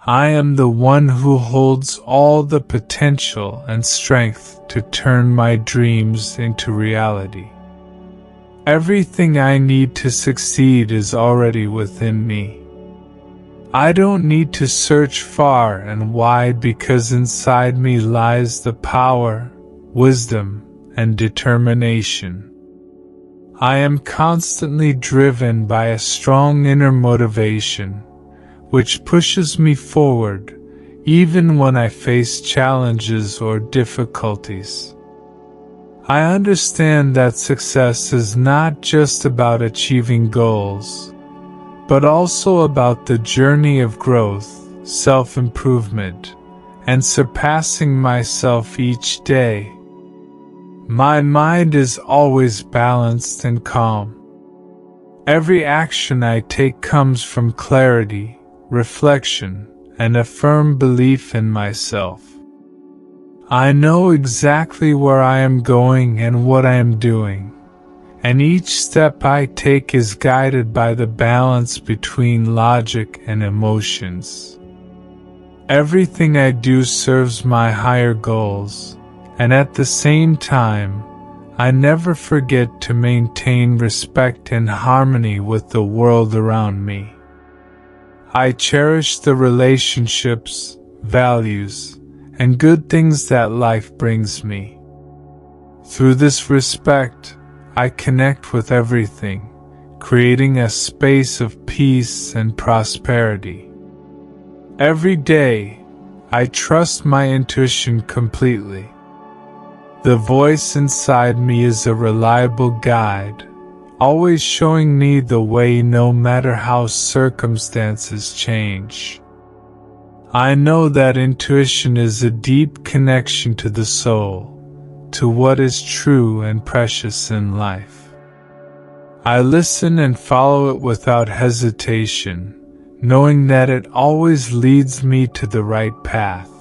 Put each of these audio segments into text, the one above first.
I am the one who holds all the potential and strength to turn my dreams into reality. Everything I need to succeed is already within me. I don't need to search far and wide because inside me lies the power, wisdom, and determination. I am constantly driven by a strong inner motivation, which pushes me forward, even when I face challenges or difficulties. I understand that success is not just about achieving goals, but also about the journey of growth, self-improvement, and surpassing myself each day. My mind is always balanced and calm. Every action I take comes from clarity, reflection, and a firm belief in myself. I know exactly where I am going and what I am doing, and each step I take is guided by the balance between logic and emotions. Everything I do serves my higher goals, and at the same time, I never forget to maintain respect and harmony with the world around me. I cherish the relationships, values, and good things that life brings me. Through this respect, I connect with everything, creating a space of peace and prosperity. Every day, I trust my intuition completely. The voice inside me is a reliable guide, always showing me the way no matter how circumstances change. I know that intuition is a deep connection to the soul, to what is true and precious in life. I listen and follow it without hesitation, knowing that it always leads me to the right path.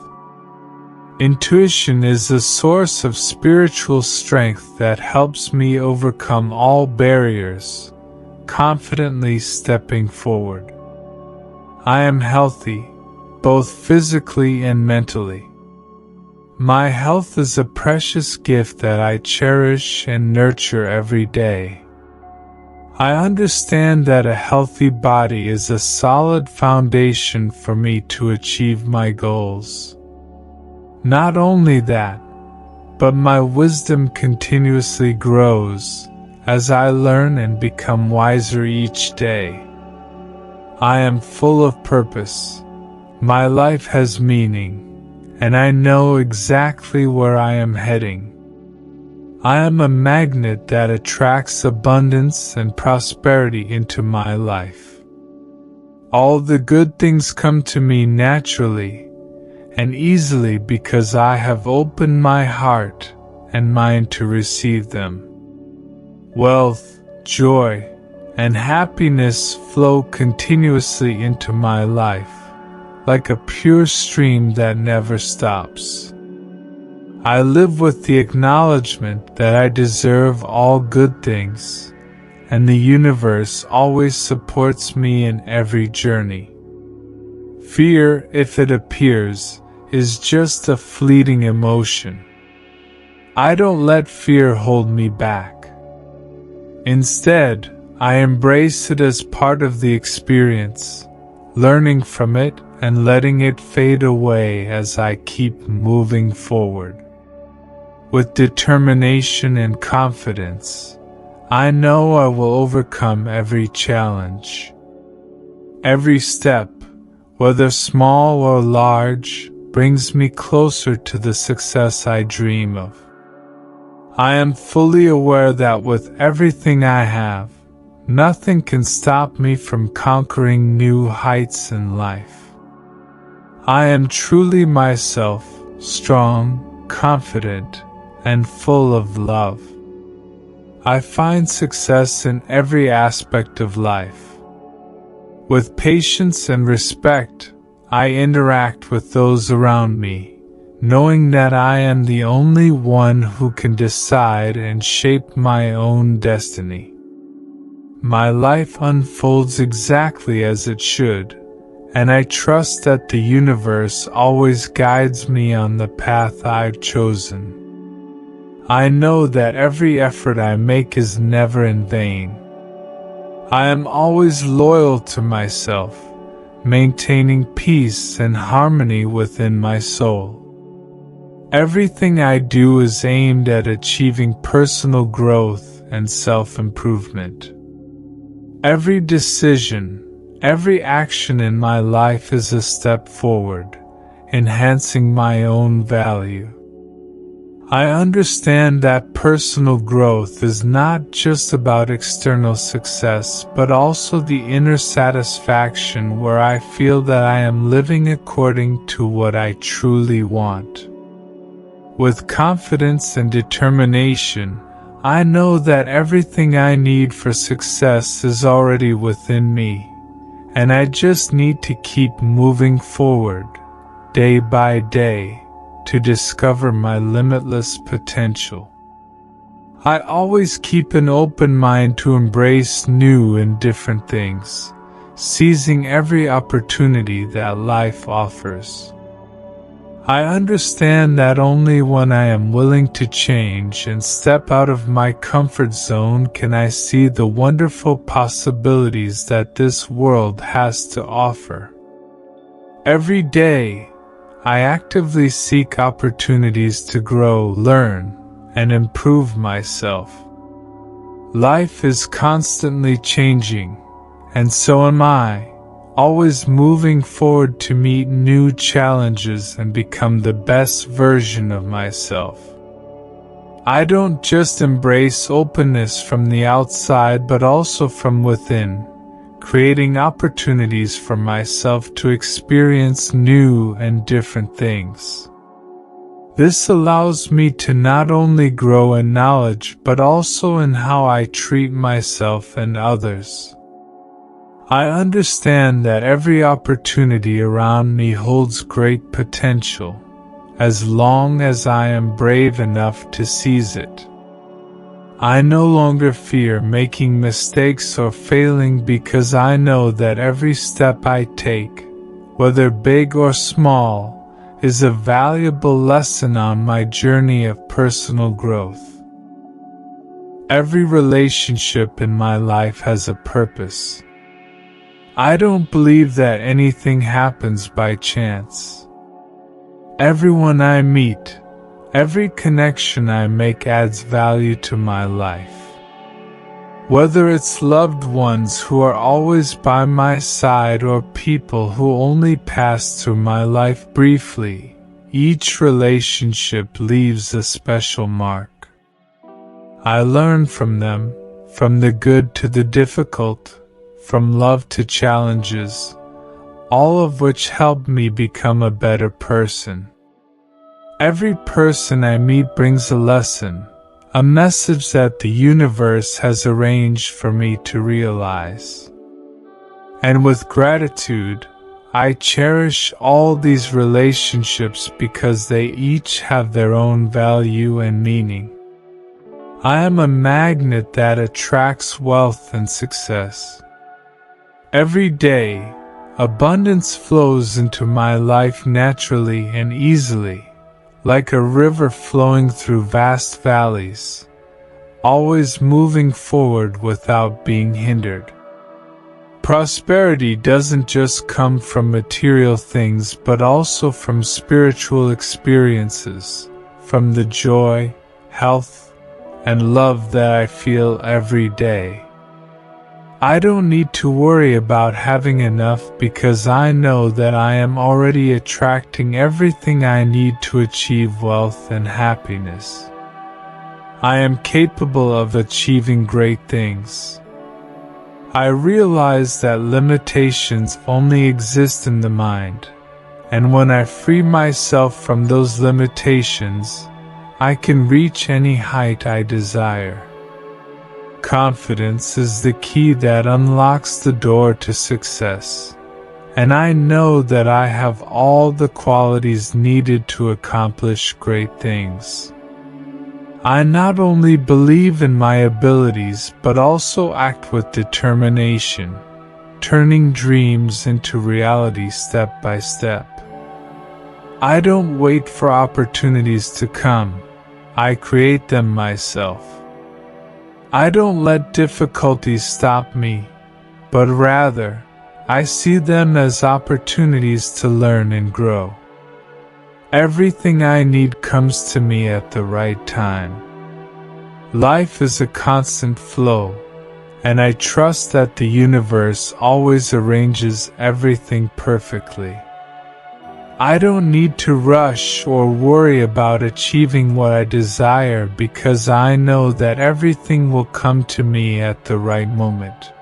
Intuition is a source of spiritual strength that helps me overcome all barriers, confidently stepping forward. I am healthy, both physically and mentally. My health is a precious gift that I cherish and nurture every day. I understand that a healthy body is a solid foundation for me to achieve my goals. Not only that, but my wisdom continuously grows as I learn and become wiser each day. I am full of purpose. My life has meaning, and I know exactly where I am heading. I am a magnet that attracts abundance and prosperity into my life. All the good things come to me naturally and easily because I have opened my heart and mind to receive them. Wealth, joy, and happiness flow continuously into my life, like a pure stream that never stops. I live with the acknowledgement that I deserve all good things, and the universe always supports me in every journey. Fear, if it appears, is just a fleeting emotion. I don't let fear hold me back. Instead, I embrace it as part of the experience, learning from it and letting it fade away as I keep moving forward. With determination and confidence, I know I will overcome every challenge. Every step, whether small or large, brings me closer to the success I dream of. I am fully aware that with everything I have, nothing can stop me from conquering new heights in life. I am truly myself, strong, confident, and full of love. I find success in every aspect of life. With patience and respect, I interact with those around me, knowing that I am the only one who can decide and shape my own destiny. My life unfolds exactly as it should, and I trust that the universe always guides me on the path I've chosen. I know that every effort I make is never in vain. I am always loyal to myself, maintaining peace and harmony within my soul. Everything I do is aimed at achieving personal growth and self-improvement. Every decision, every action in my life is a step forward, enhancing my own value. I understand that personal growth is not just about external success, but also the inner satisfaction where I feel that I am living according to what I truly want. With confidence and determination, I know that everything I need for success is already within me, and I just need to keep moving forward, day by day, to discover my limitless potential. I always keep an open mind to embrace new and different things, seizing every opportunity that life offers. I understand that only when I am willing to change and step out of my comfort zone can I see the wonderful possibilities that this world has to offer. Every day, I actively seek opportunities to grow, learn, and improve myself. Life is constantly changing, and so am I, always moving forward to meet new challenges and become the best version of myself. I don't just embrace openness from the outside but also from within, creating opportunities for myself to experience new and different things. This allows me to not only grow in knowledge but also in how I treat myself and others. I understand that every opportunity around me holds great potential, as long as I am brave enough to seize it. I no longer fear making mistakes or failing because I know that every step I take, whether big or small, is a valuable lesson on my journey of personal growth. Every relationship in my life has a purpose. I don't believe that anything happens by chance. Everyone I meet, every connection I make adds value to my life. Whether it's loved ones who are always by my side or people who only pass through my life briefly, each relationship leaves a special mark. I learn from them, from the good to the difficult, from love to challenges, all of which help me become a better person. Every person I meet brings a lesson, a message that the universe has arranged for me to realize. And with gratitude, I cherish all these relationships because they each have their own value and meaning. I am a magnet that attracts wealth and success. Every day, abundance flows into my life naturally and easily, like a river flowing through vast valleys, always moving forward without being hindered. Prosperity doesn't just come from material things but also from spiritual experiences, from the joy, health, and love that I feel every day. I don't need to worry about having enough because I know that I am already attracting everything I need to achieve wealth and happiness. I am capable of achieving great things. I realize that limitations only exist in the mind, and when I free myself from those limitations, I can reach any height I desire. Confidence is the key that unlocks the door to success, and I know that I have all the qualities needed to accomplish great things. I not only believe in my abilities but also act with determination, turning dreams into reality step by step. I don't wait for opportunities to come. I create them myself. I don't let difficulties stop me, but rather, I see them as opportunities to learn and grow. Everything I need comes to me at the right time. Life is a constant flow, and I trust that the universe always arranges everything perfectly. I don't need to rush or worry about achieving what I desire because I know that everything will come to me at the right moment.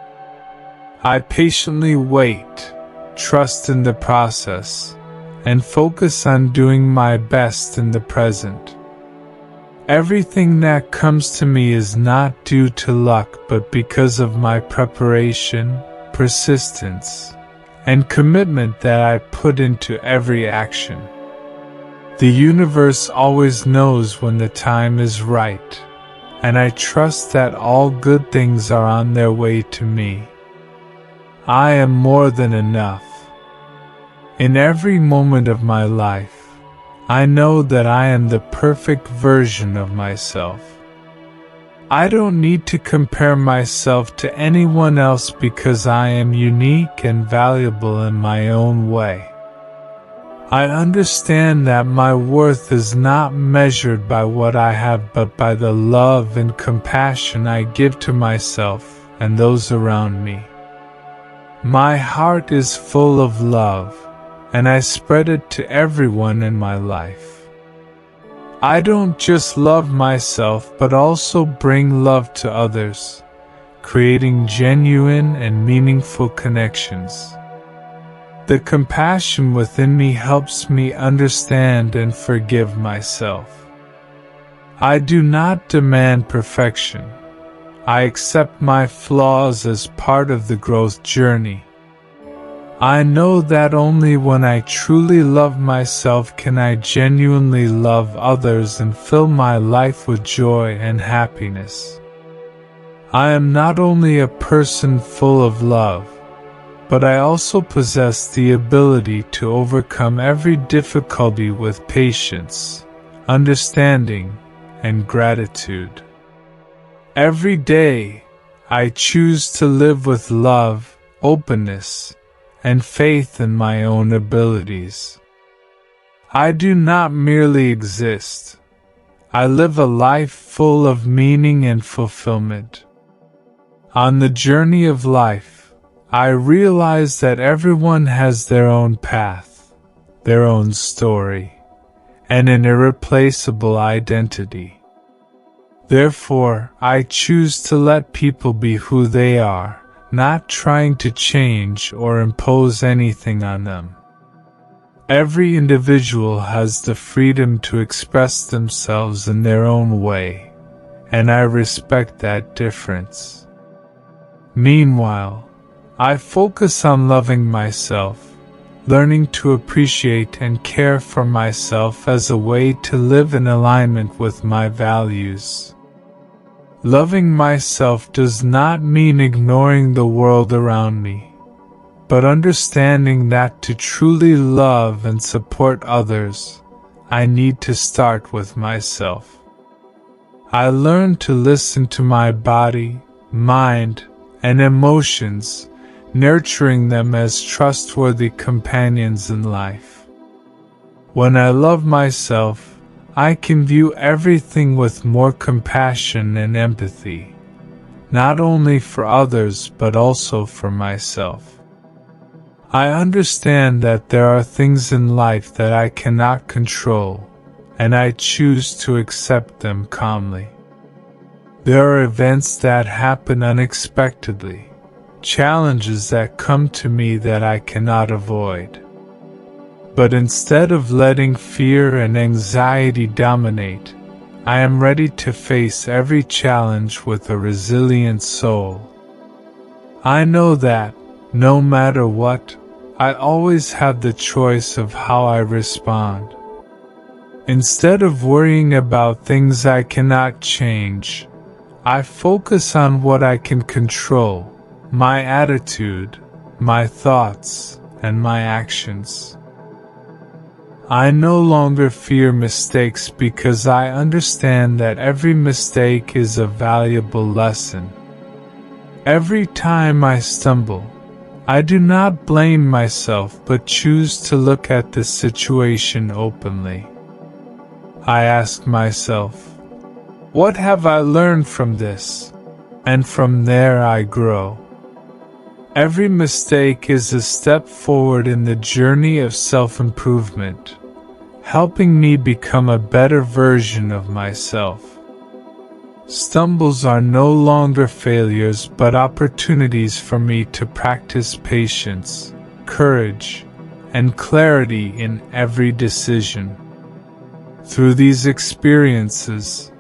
I patiently wait, trust in the process, and focus on doing my best in the present. Everything that comes to me is not due to luck but because of my preparation, persistence, and commitment that I put into every action. The universe always knows when the time is right, and I trust that all good things are on their way to me. I am more than enough. In every moment of my life, I know that I am the perfect version of myself. I don't need to compare myself to anyone else because I am unique and valuable in my own way. I understand that my worth is not measured by what I have but by the love and compassion I give to myself and those around me. My heart is full of love, and I spread it to everyone in my life. I don't just love myself but also bring love to others, creating genuine and meaningful connections. The compassion within me helps me understand and forgive myself. I do not demand perfection. I accept my flaws as part of the growth journey. I know that only when I truly love myself can I genuinely love others and fill my life with joy and happiness. I am not only a person full of love, but I also possess the ability to overcome every difficulty with patience, understanding, and gratitude. Every day, I choose to live with love, openness, and faith in my own abilities. I do not merely exist. I live a life full of meaning and fulfillment. On the journey of life, I realize that everyone has their own path, their own story, and an irreplaceable identity. Therefore, I choose to let people be who they are, not trying to change or impose anything on them. Every individual has the freedom to express themselves in their own way, and I respect that difference. Meanwhile, I focus on loving myself, learning to appreciate and care for myself as a way to live in alignment with my values. Loving myself does not mean ignoring the world around me, but understanding that to truly love and support others, I need to start with myself. I learn to listen to my body, mind, and emotions, nurturing them as trustworthy companions in life. When I love myself, I can view everything with more compassion and empathy, not only for others but also for myself. I understand that there are things in life that I cannot control, and I choose to accept them calmly. There are events that happen unexpectedly, challenges that come to me that I cannot avoid. But instead of letting fear and anxiety dominate, I am ready to face every challenge with a resilient soul. I know that, no matter what, I always have the choice of how I respond. Instead of worrying about things I cannot change, I focus on what I can control: my attitude, my thoughts, and my actions. I no longer fear mistakes because I understand that every mistake is a valuable lesson. Every time I stumble, I do not blame myself but choose to look at the situation openly. I ask myself, what have I learned from this? And from there I grow. Every mistake is a step forward in the journey of self-improvement, helping me become a better version of myself. Stumbles are no longer failures but opportunities for me to practice patience, courage, and clarity in every decision. Through these experiences,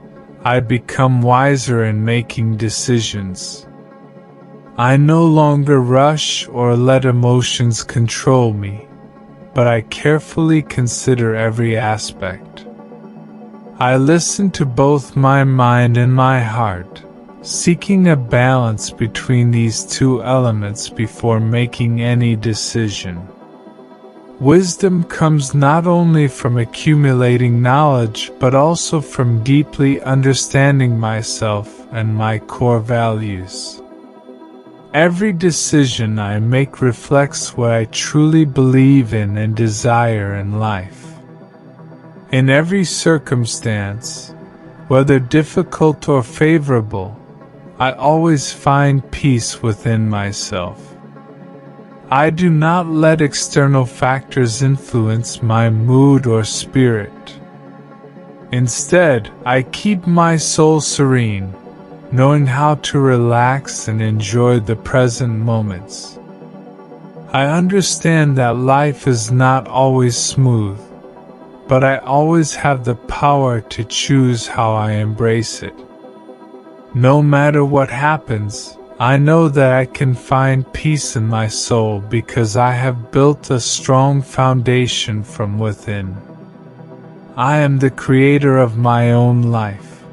I become wiser in making decisions. I no longer rush or let emotions control me, but I carefully consider every aspect. I listen to both my mind and my heart, seeking a balance between these two elements before making any decision. Wisdom comes not only from accumulating knowledge but also from deeply understanding myself and my core values. Every decision I make reflects what I truly believe in and desire in life. In every circumstance, whether difficult or favorable, I always find peace within myself. I do not let external factors influence my mood or spirit. Instead, I keep my soul serene, knowing how to relax and enjoy the present moments. I understand that life is not always smooth, but I always have the power to choose how I embrace it. No matter what happens, I know that I can find peace in my soul because I have built a strong foundation from within. I am the creator of my own life.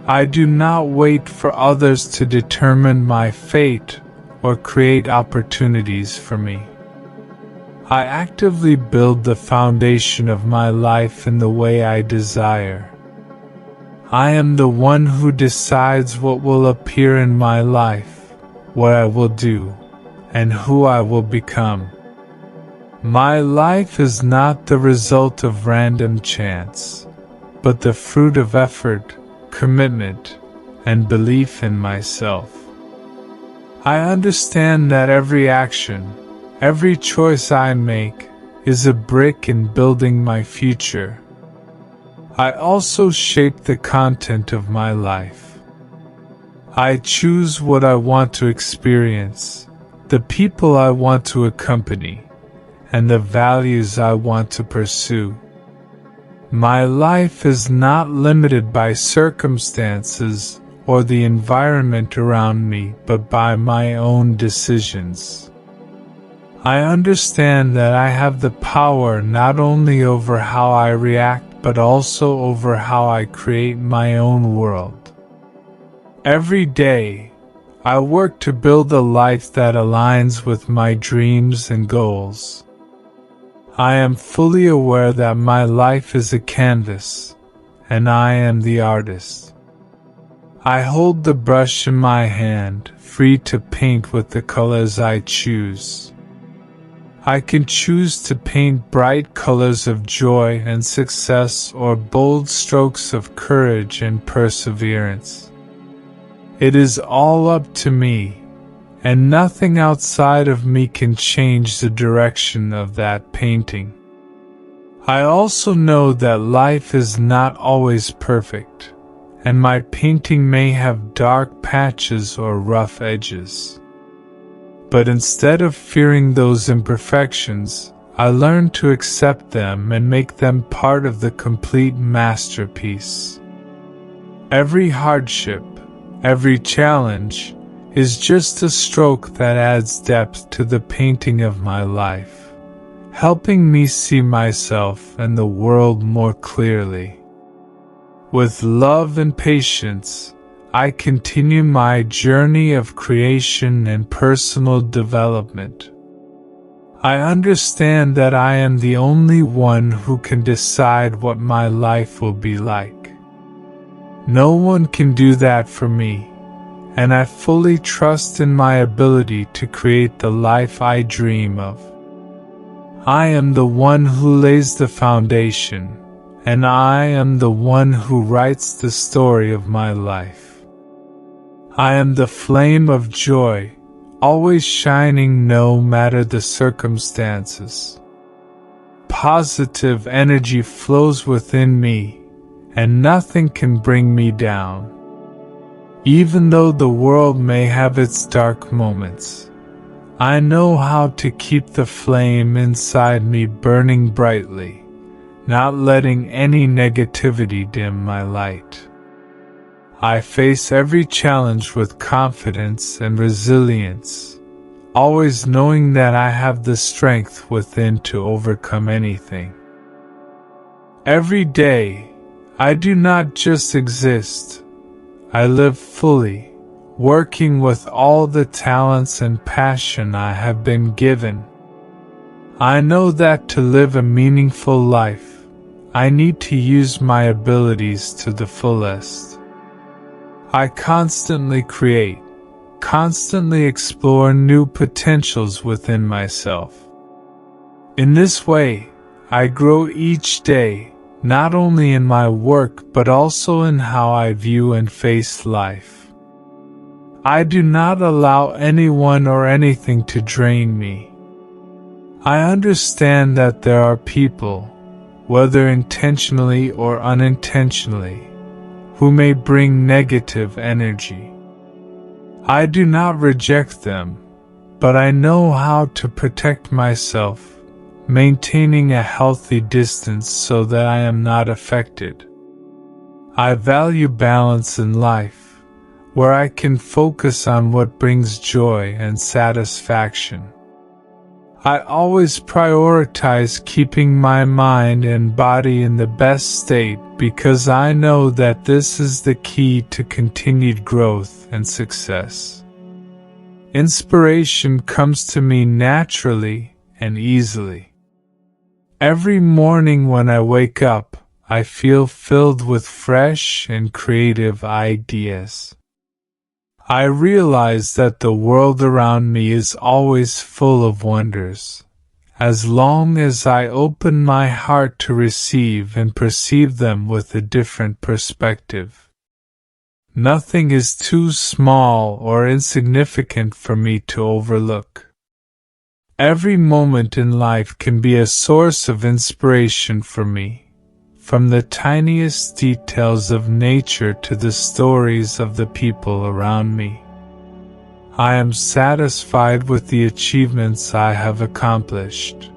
I do not wait for others to determine my fate or create opportunities for me. I actively build the foundation of my life in the way I desire. I am the one who decides what will appear in my life, what I will do, and who I will become. My life is not the result of random chance, but the fruit of effort, commitment, and belief in myself. I understand that every action, every choice I make, is a brick in building my future. I also shape the content of my life. I choose what I want to experience, the people I want to accompany, and the values I want to pursue. My life is not limited by circumstances or the environment around me, but by my own decisions. I understand that I have the power not only over how I react, but also over how I create my own world. Every day, I work to build a life that aligns with my dreams and goals. I am fully aware that my life is a canvas, and I am the artist. I hold the brush in my hand, free to paint with the colors I choose. I can choose to paint bright colors of joy and success or bold strokes of courage and perseverance. It is all up to me, and nothing outside of me can change the direction of that painting. I also know that life is not always perfect, and my painting may have dark patches or rough edges. But instead of fearing those imperfections, I learn to accept them and make them part of the complete masterpiece. Every hardship, every challenge, is just a stroke that adds depth to the painting of my life, helping me see myself and the world more clearly. With love and patience, I continue my journey of creation and personal development. I understand that I am the only one who can decide what my life will be like. No one can do that for me, and I fully trust in my ability to create the life I dream of. I am the one who lays the foundation, and I am the one who writes the story of my life. I am the flame of joy, always shining no matter the circumstances. Positive energy flows within me, and nothing can bring me down. Even though the world may have its dark moments, I know how to keep the flame inside me burning brightly, not letting any negativity dim my light. I face every challenge with confidence and resilience, always knowing that I have the strength within to overcome anything. Every day, I do not just exist, I live fully, working with all the talents and passion I have been given. I know that to live a meaningful life, I need to use my abilities to the fullest. I constantly create, constantly explore new potentials within myself. In this way, I grow each day, not only in my work but also in how I view and face life. I do not allow anyone or anything to drain me. I understand that there are people, whether intentionally or unintentionally, who may bring negative energy. I do not reject them, but I know how to protect myself, maintaining a healthy distance so that I am not affected. I value balance in life, where I can focus on what brings joy and satisfaction. I always prioritize keeping my mind and body in the best state because I know that this is the key to continued growth and success. Inspiration comes to me naturally and easily. Every morning when I wake up, I feel filled with fresh and creative ideas. I realize that the world around me is always full of wonders, as long as I open my heart to receive and perceive them with a different perspective. Nothing is too small or insignificant for me to overlook. Every moment in life can be a source of inspiration for me. From the tiniest details of nature to the stories of the people around me. I am satisfied with the achievements I have accomplished.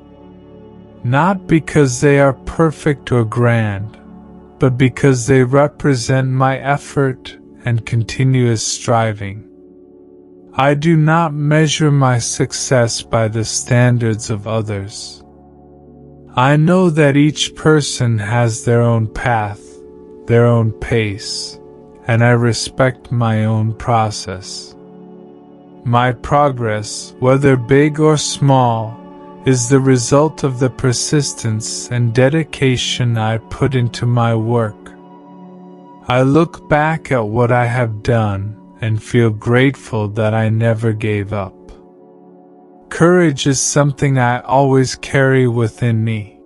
Not because they are perfect or grand, but because they represent my effort and continuous striving. I do not measure my success by the standards of others. I know that each person has their own path, their own pace, and I respect my own process. My progress, whether big or small, is the result of the persistence and dedication I put into my work. I look back at what I have done and feel grateful that I never gave up. Courage is something I always carry within me.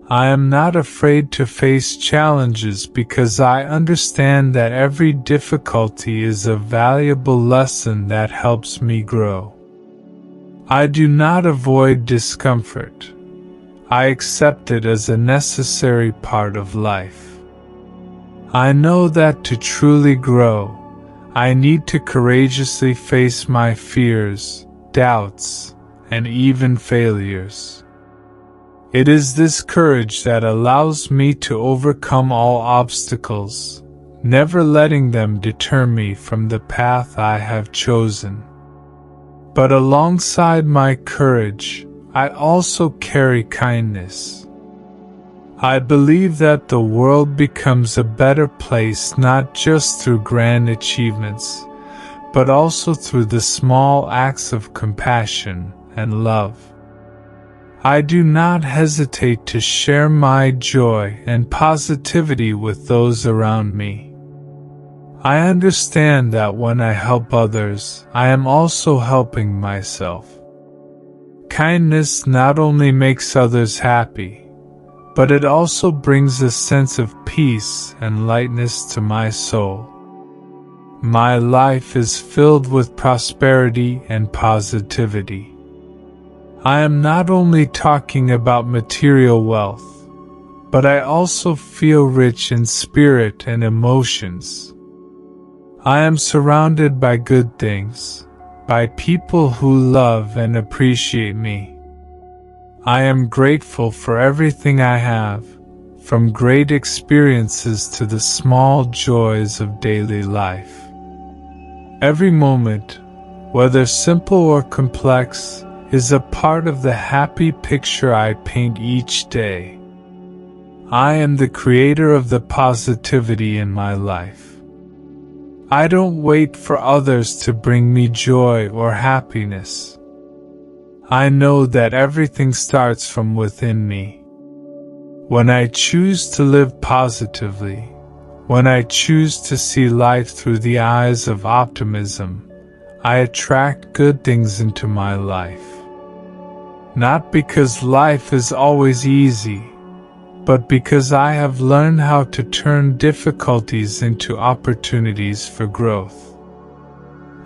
I am not afraid to face challenges because I understand that every difficulty is a valuable lesson that helps me grow. I do not avoid discomfort. I accept it as a necessary part of life. I know that to truly grow, I need to courageously face my fears, doubts, and even failures. It is this courage that allows me to overcome all obstacles, never letting them deter me from the path I have chosen. But alongside my courage, I also carry kindness. I believe that the world becomes a better place not just through grand achievements, but also through the small acts of compassion and love. I do not hesitate to share my joy and positivity with those around me. I understand that when I help others, I am also helping myself. Kindness not only makes others happy, but it also brings a sense of peace and lightness to my soul. My life is filled with prosperity and positivity. I am not only talking about material wealth, but I also feel rich in spirit and emotions. I am surrounded by good things, by people who love and appreciate me. I am grateful for everything I have, from great experiences to the small joys of daily life. Every moment, whether simple or complex, is a part of the happy picture I paint each day. I am the creator of the positivity in my life. I don't wait for others to bring me joy or happiness. I know that everything starts from within me. When I choose to live positively, when I choose to see life through the eyes of optimism, I attract good things into my life. Not because life is always easy, but because I have learned how to turn difficulties into opportunities for growth.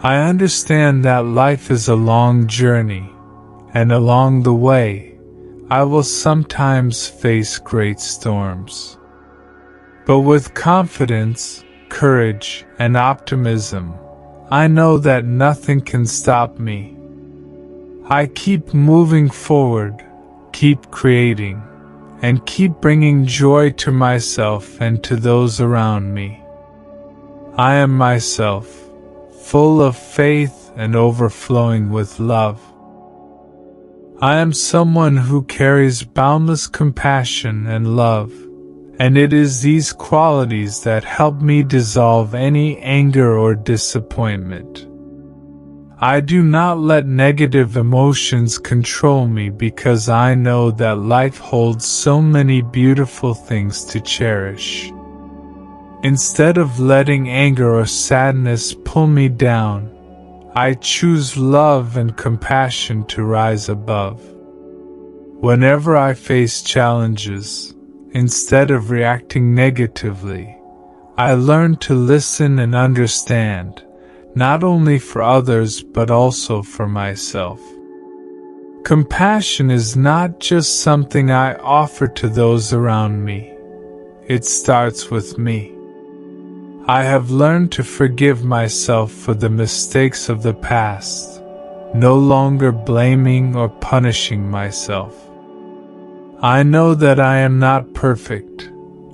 I understand that life is a long journey, and along the way, I will sometimes face great storms. But with confidence, courage, and optimism, I know that nothing can stop me. I keep moving forward, keep creating, and keep bringing joy to myself and to those around me. I am myself, full of faith and overflowing with love. I am someone who carries boundless compassion and love, and it is these qualities that help me dissolve any anger or disappointment. I do not let negative emotions control me because I know that life holds so many beautiful things to cherish. Instead of letting anger or sadness pull me down, I choose love and compassion to rise above. Whenever I face challenges, instead of reacting negatively, I learn to listen and understand, not only for others but also for myself. Compassion is not just something I offer to those around me. It starts with me. I have learned to forgive myself for the mistakes of the past, no longer blaming or punishing myself. I know that I am not perfect,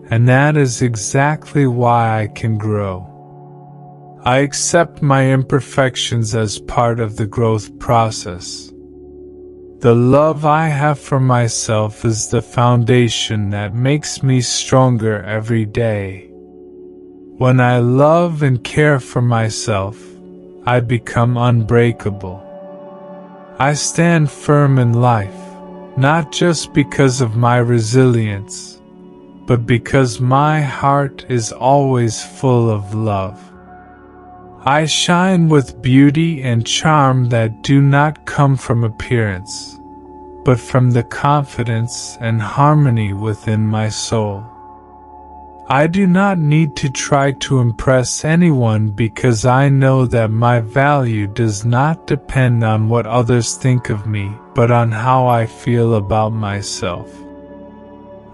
and that is exactly why I can grow. I accept my imperfections as part of the growth process. The love I have for myself is the foundation that makes me stronger every day. When I love and care for myself, I become unbreakable. I stand firm in life, not just because of my resilience, but because my heart is always full of love. I shine with beauty and charm that do not come from appearance, but from the confidence and harmony within my soul. I do not need to try to impress anyone because I know that my value does not depend on what others think of me, but on how I feel about myself.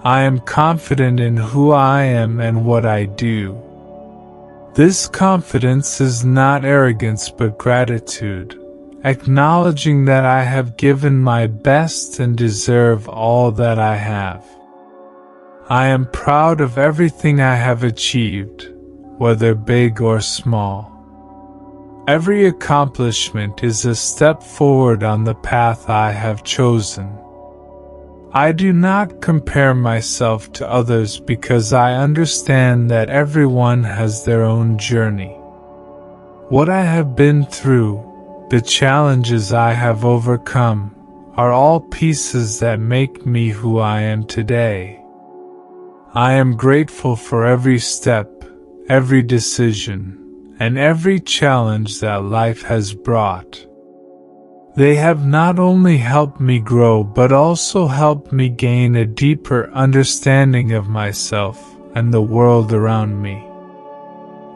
I am confident in who I am and what I do. This confidence is not arrogance but gratitude, acknowledging that I have given my best and deserve all that I have. I am proud of everything I have achieved, whether big or small. Every accomplishment is a step forward on the path I have chosen. I do not compare myself to others because I understand that everyone has their own journey. What I have been through, the challenges I have overcome, are all pieces that make me who I am today. I am grateful for every step, every decision, and every challenge that life has brought. They have not only helped me grow but also helped me gain a deeper understanding of myself and the world around me.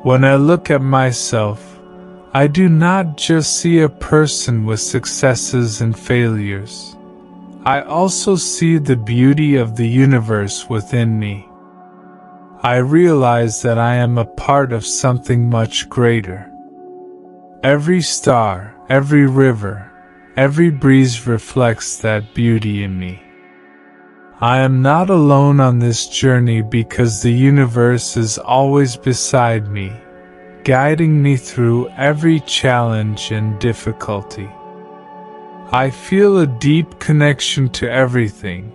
When I look at myself, I do not just see a person with successes and failures. I also see the beauty of the universe within me. I realize that I am a part of something much greater. Every star, every river, every breeze reflects that beauty in me. I am not alone on this journey because the universe is always beside me, guiding me through every challenge and difficulty. I feel a deep connection to everything,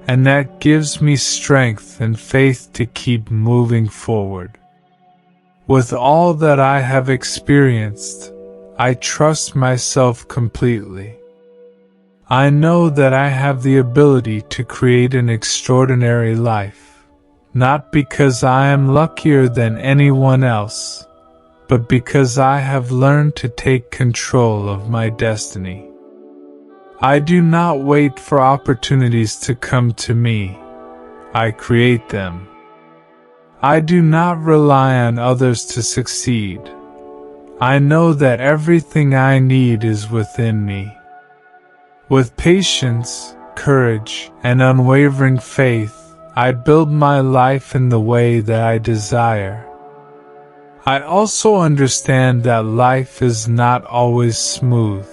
and that gives me strength and faith to keep moving forward. With all that I have experienced, I trust myself completely. I know that I have the ability to create an extraordinary life, not because I am luckier than anyone else, but because I have learned to take control of my destiny. I do not wait for opportunities to come to me. I create them. I do not rely on others to succeed. I know that everything I need is within me. With patience, courage, and unwavering faith, I build my life in the way that I desire. I also understand that life is not always smooth.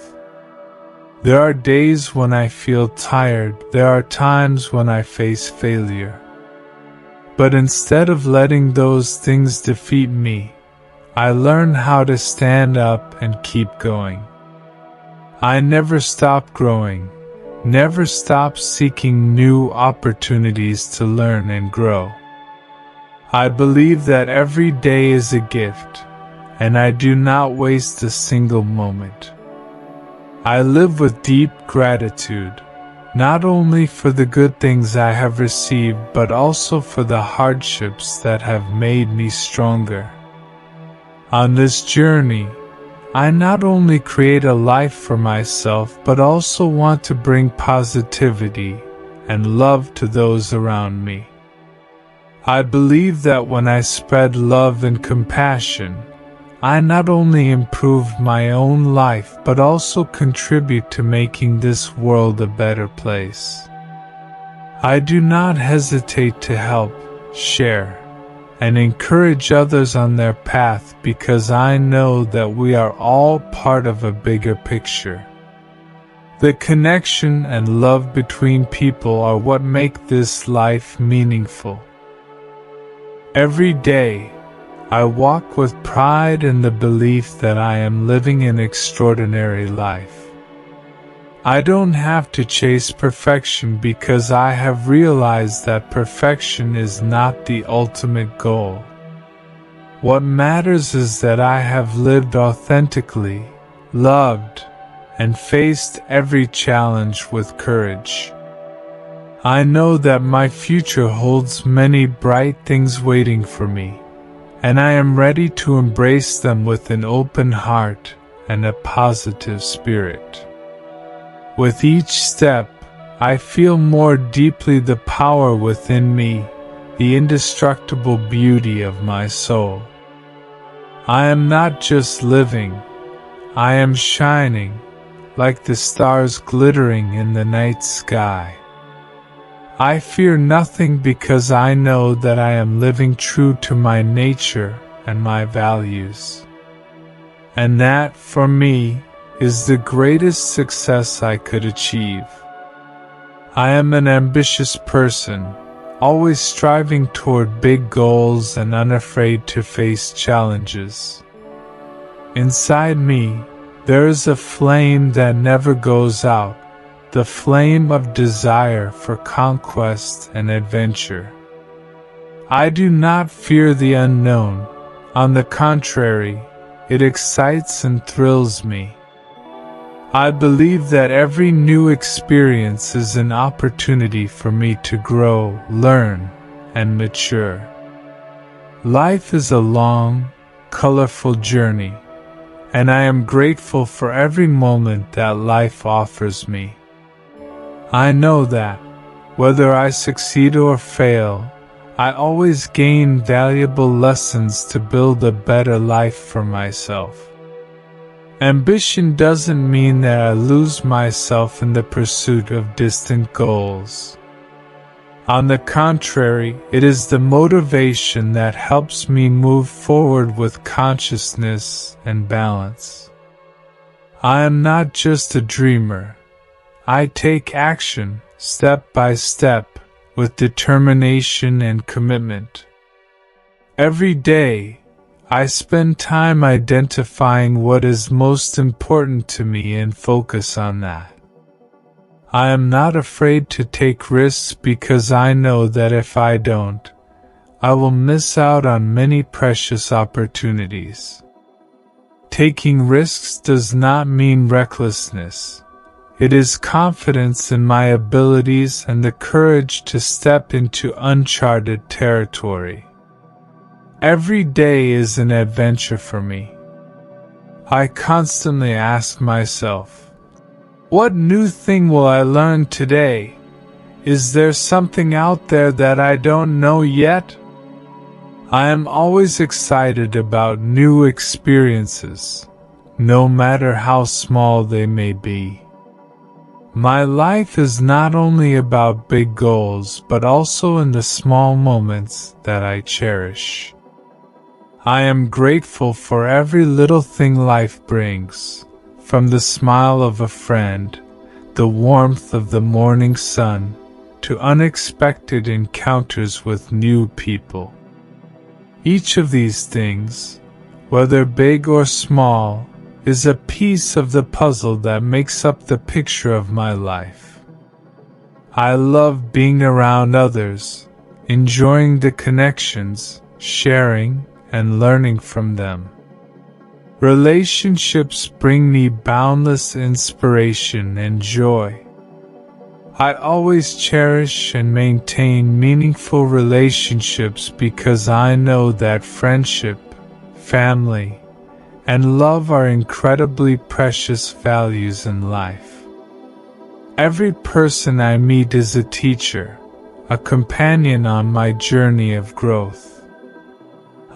There are days when I feel tired, there are times when I face failure. But instead of letting those things defeat me, I learn how to stand up and keep going. I never stop growing, never stop seeking new opportunities to learn and grow. I believe that every day is a gift, and I do not waste a single moment. I live with deep gratitude, not only for the good things I have received, but also for the hardships that have made me stronger. On this journey, I not only create a life for myself, but also want to bring positivity and love to those around me. I believe that when I spread love and compassion, I not only improve my own life but also contribute to making this world a better place. I do not hesitate to help, share, and encourage others on their path because I know that we are all part of a bigger picture. The connection and love between people are what make this life meaningful. Every day, I walk with pride in the belief that I am living an extraordinary life. I don't have to chase perfection because I have realized that perfection is not the ultimate goal. What matters is that I have lived authentically, loved, and faced every challenge with courage. I know that my future holds many bright things waiting for me, and I am ready to embrace them with an open heart and a positive spirit. With each step, I feel more deeply the power within me, the indestructible beauty of my soul. I am not just living, I am shining, like the stars glittering in the night sky. I fear nothing because I know that I am living true to my nature and my values. And that, for me, is the greatest success I could achieve. I am an ambitious person, always striving toward big goals and unafraid to face challenges. Inside me, there is a flame that never goes out, the flame of desire for conquest and adventure. I do not fear the unknown. On the contrary, it excites and thrills me. I believe that every new experience is an opportunity for me to grow, learn, and mature. Life is a long, colorful journey, and I am grateful for every moment that life offers me. I know that, whether I succeed or fail, I always gain valuable lessons to build a better life for myself. Ambition doesn't mean that I lose myself in the pursuit of distant goals. On the contrary, it is the motivation that helps me move forward with consciousness and balance. I am not just a dreamer. I take action, step by step, with determination and commitment. Every day, I spend time identifying what is most important to me and focus on that. I am not afraid to take risks because I know that if I don't, I will miss out on many precious opportunities. Taking risks does not mean recklessness. It is confidence in my abilities and the courage to step into uncharted territory. Every day is an adventure for me. I constantly ask myself, what new thing will I learn today? Is there something out there that I don't know yet? I am always excited about new experiences, no matter how small they may be. My life is not only about big goals but also in the small moments that I cherish. I am grateful for every little thing life brings, from the smile of a friend, the warmth of the morning sun, to unexpected encounters with new people. Each of these things, whether big or small, is a piece of the puzzle that makes up the picture of my life. I love being around others, enjoying the connections, sharing, and learning from them. Relationships bring me boundless inspiration and joy. I always cherish and maintain meaningful relationships because I know that friendship, family, and love are incredibly precious values in life. Every person I meet is a teacher, a companion on my journey of growth.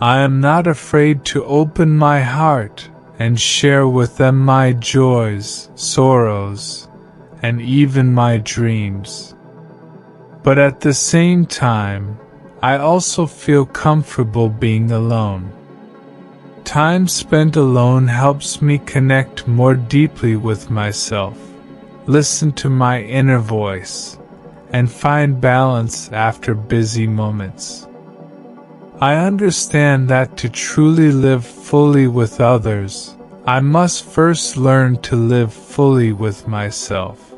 I am not afraid to open my heart and share with them my joys, sorrows, and even my dreams. But at the same time, I also feel comfortable being alone. Time spent alone helps me connect more deeply with myself, listen to my inner voice, and find balance after busy moments. I understand that to truly live fully with others, I must first learn to live fully with myself.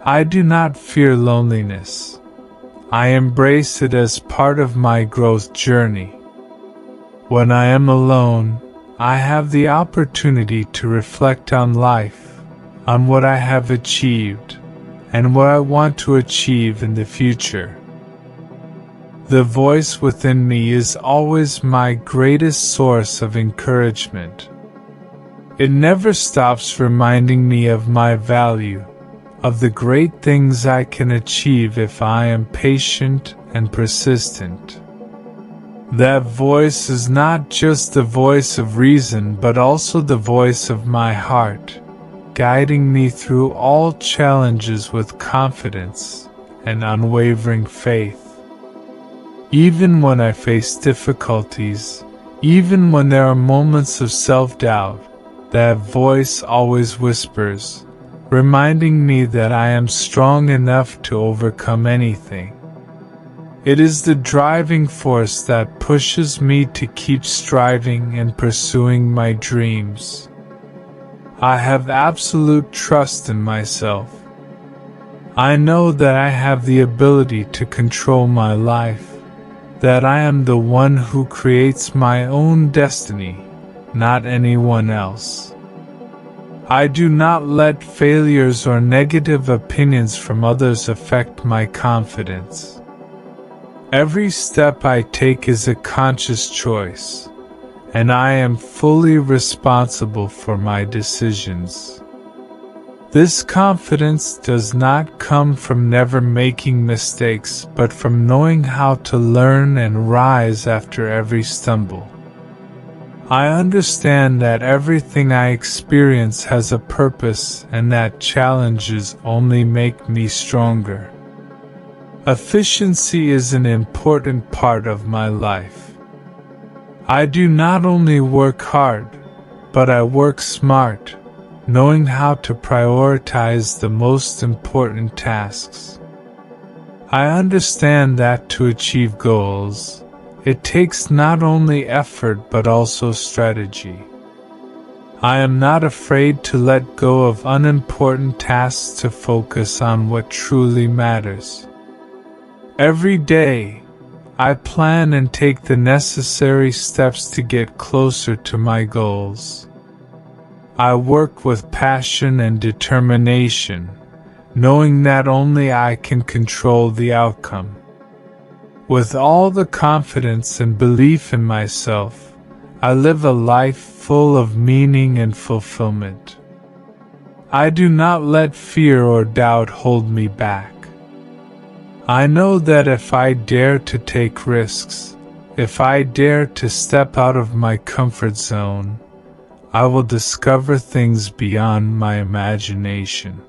I do not fear loneliness. I embrace it as part of my growth journey. When I am alone, I have the opportunity to reflect on life, on what I have achieved, and what I want to achieve in the future. The voice within me is always my greatest source of encouragement. It never stops reminding me of my value, of the great things I can achieve if I am patient and persistent. That voice is not just the voice of reason but also the voice of my heart, guiding me through all challenges with confidence and unwavering faith. Even when I face difficulties, even when there are moments of self-doubt, that voice always whispers, reminding me that I am strong enough to overcome anything. It is the driving force that pushes me to keep striving and pursuing my dreams. I have absolute trust in myself, I know that I have the ability to control my life, that I am the one who creates my own destiny, not anyone else. I do not let failures or negative opinions from others affect my confidence. Every step I take is a conscious choice, and I am fully responsible for my decisions. This confidence does not come from never making mistakes, but from knowing how to learn and rise after every stumble. I understand that everything I experience has a purpose and that challenges only make me stronger. Efficiency is an important part of my life. I do not only work hard, but I work smart, knowing how to prioritize the most important tasks. I understand that to achieve goals, it takes not only effort but also strategy. I am not afraid to let go of unimportant tasks to focus on what truly matters. Every day, I plan and take the necessary steps to get closer to my goals. I work with passion and determination, knowing that only I can control the outcome. With all the confidence and belief in myself, I live a life full of meaning and fulfillment. I do not let fear or doubt hold me back. I know that if I dare to take risks, if I dare to step out of my comfort zone, I will discover things beyond my imagination.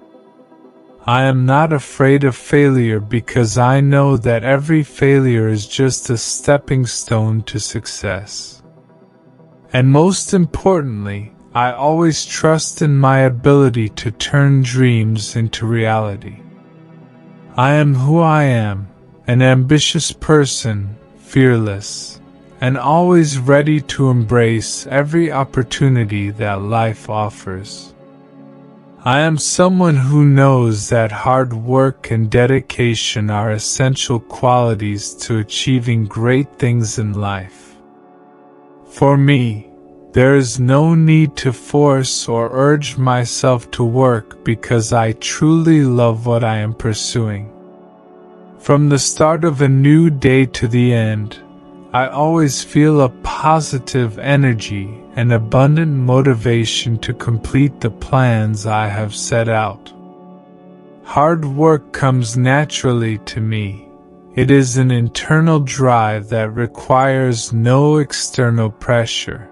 I am not afraid of failure because I know that every failure is just a stepping stone to success. And most importantly, I always trust in my ability to turn dreams into reality. I am who I am, an ambitious person, fearless, and always ready to embrace every opportunity that life offers. I am someone who knows that hard work and dedication are essential qualities to achieving great things in life. For me, there is no need to force or urge myself to work because I truly love what I am pursuing. From the start of a new day to the end, I always feel a positive energy and abundant motivation to complete the plans I have set out. Hard work comes naturally to me. It is an internal drive that requires no external pressure.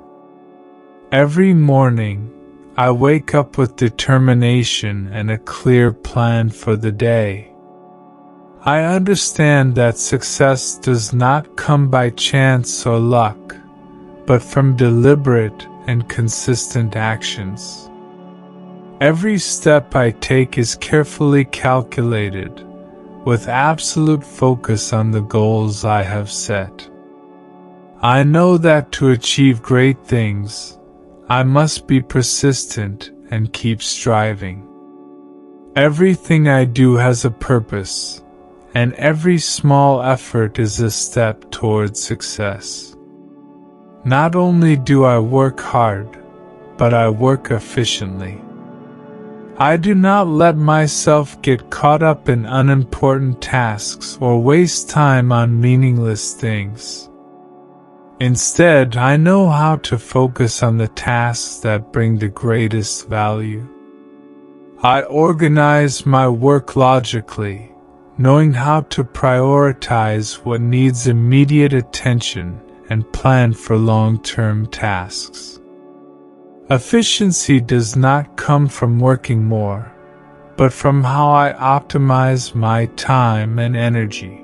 Every morning, I wake up with determination and a clear plan for the day. I understand that success does not come by chance or luck, but from deliberate and consistent actions. Every step I take is carefully calculated, with absolute focus on the goals I have set. I know that to achieve great things, I must be persistent and keep striving. Everything I do has a purpose, and every small effort is a step towards success. Not only do I work hard, but I work efficiently. I do not let myself get caught up in unimportant tasks or waste time on meaningless things. Instead, I know how to focus on the tasks that bring the greatest value. I organize my work logically, knowing how to prioritize what needs immediate attention and plan for long-term tasks. Efficiency does not come from working more, but from how I optimize my time and energy.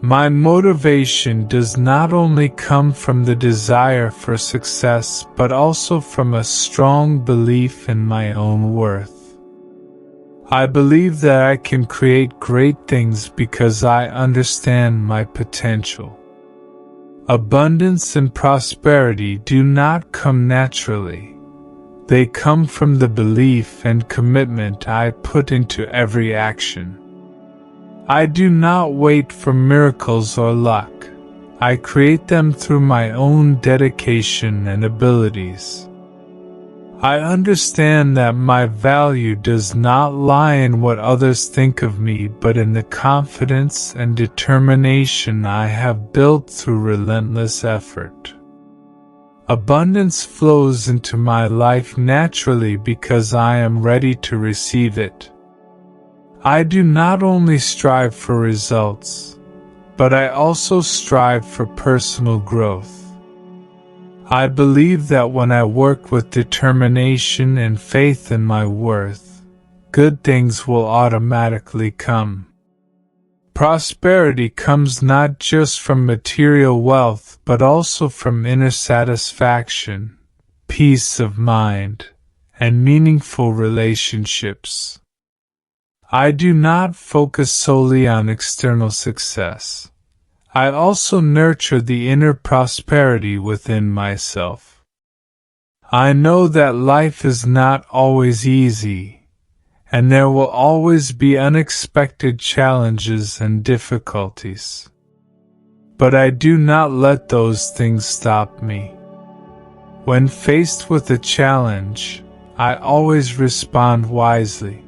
My motivation does not only come from the desire for success, but also from a strong belief in my own worth. I believe that I can create great things because I understand my potential. Abundance and prosperity do not come naturally. They come from the belief and commitment I put into every action. I do not wait for miracles or luck. I create them through my own dedication and abilities. I understand that my value does not lie in what others think of me, but in the confidence and determination I have built through relentless effort. Abundance flows into my life naturally because I am ready to receive it. I do not only strive for results, but I also strive for personal growth. I believe that when I work with determination and faith in my worth, good things will automatically come. Prosperity comes not just from material wealth but also from inner satisfaction, peace of mind, and meaningful relationships. I do not focus solely on external success. I also nurture the inner prosperity within myself. I know that life is not always easy, and there will always be unexpected challenges and difficulties. But I do not let those things stop me. When faced with a challenge, I always respond wisely.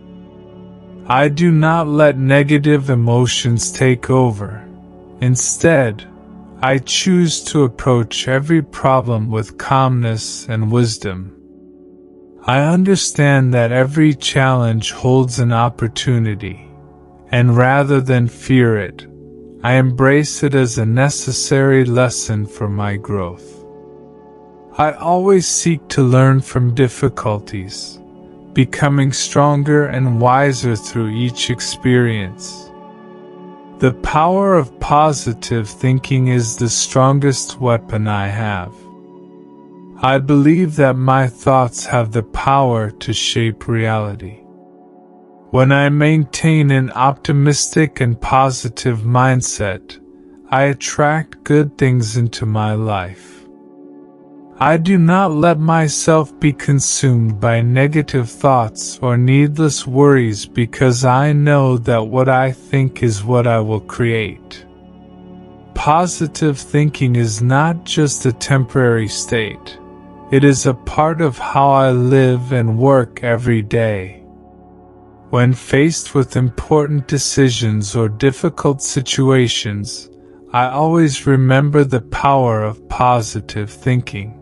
I do not let negative emotions take over. Instead, I choose to approach every problem with calmness and wisdom. I understand that every challenge holds an opportunity, and rather than fear it, I embrace it as a necessary lesson for my growth. I always seek to learn from difficulties, becoming stronger and wiser through each experience. The power of positive thinking is the strongest weapon I have. I believe that my thoughts have the power to shape reality. When I maintain an optimistic and positive mindset, I attract good things into my life. I do not let myself be consumed by negative thoughts or needless worries because I know that what I think is what I will create. Positive thinking is not just a temporary state. It is a part of how I live and work every day. When faced with important decisions or difficult situations, I always remember the power of positive thinking.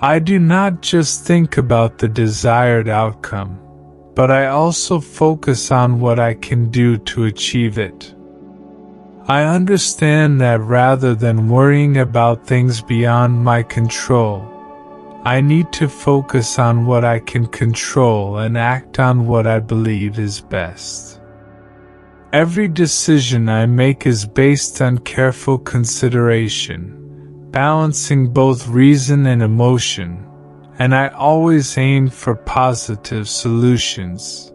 I do not just think about the desired outcome, but I also focus on what I can do to achieve it. I understand that rather than worrying about things beyond my control, I need to focus on what I can control and act on what I believe is best. Every decision I make is based on careful consideration, balancing both reason and emotion, and I always aim for positive solutions.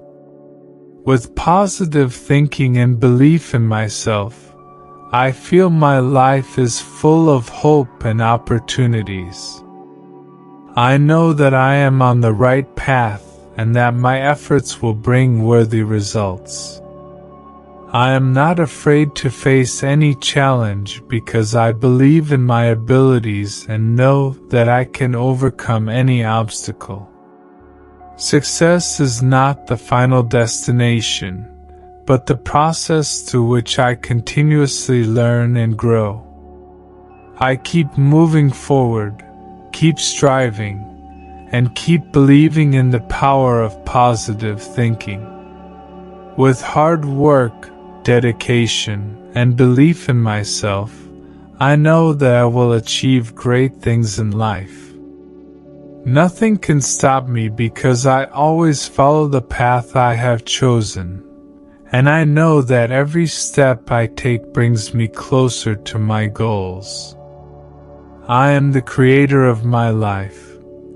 With positive thinking and belief in myself, I feel my life is full of hope and opportunities. I know that I am on the right path and that my efforts will bring worthy results. I am not afraid to face any challenge because I believe in my abilities and know that I can overcome any obstacle. Success is not the final destination, but the process through which I continuously learn and grow. I keep moving forward, keep striving, and keep believing in the power of positive thinking. With hard work, dedication, and belief in myself, I know that I will achieve great things in life. Nothing can stop me because I always follow the path I have chosen, and I know that every step I take brings me closer to my goals. I am the creator of my life,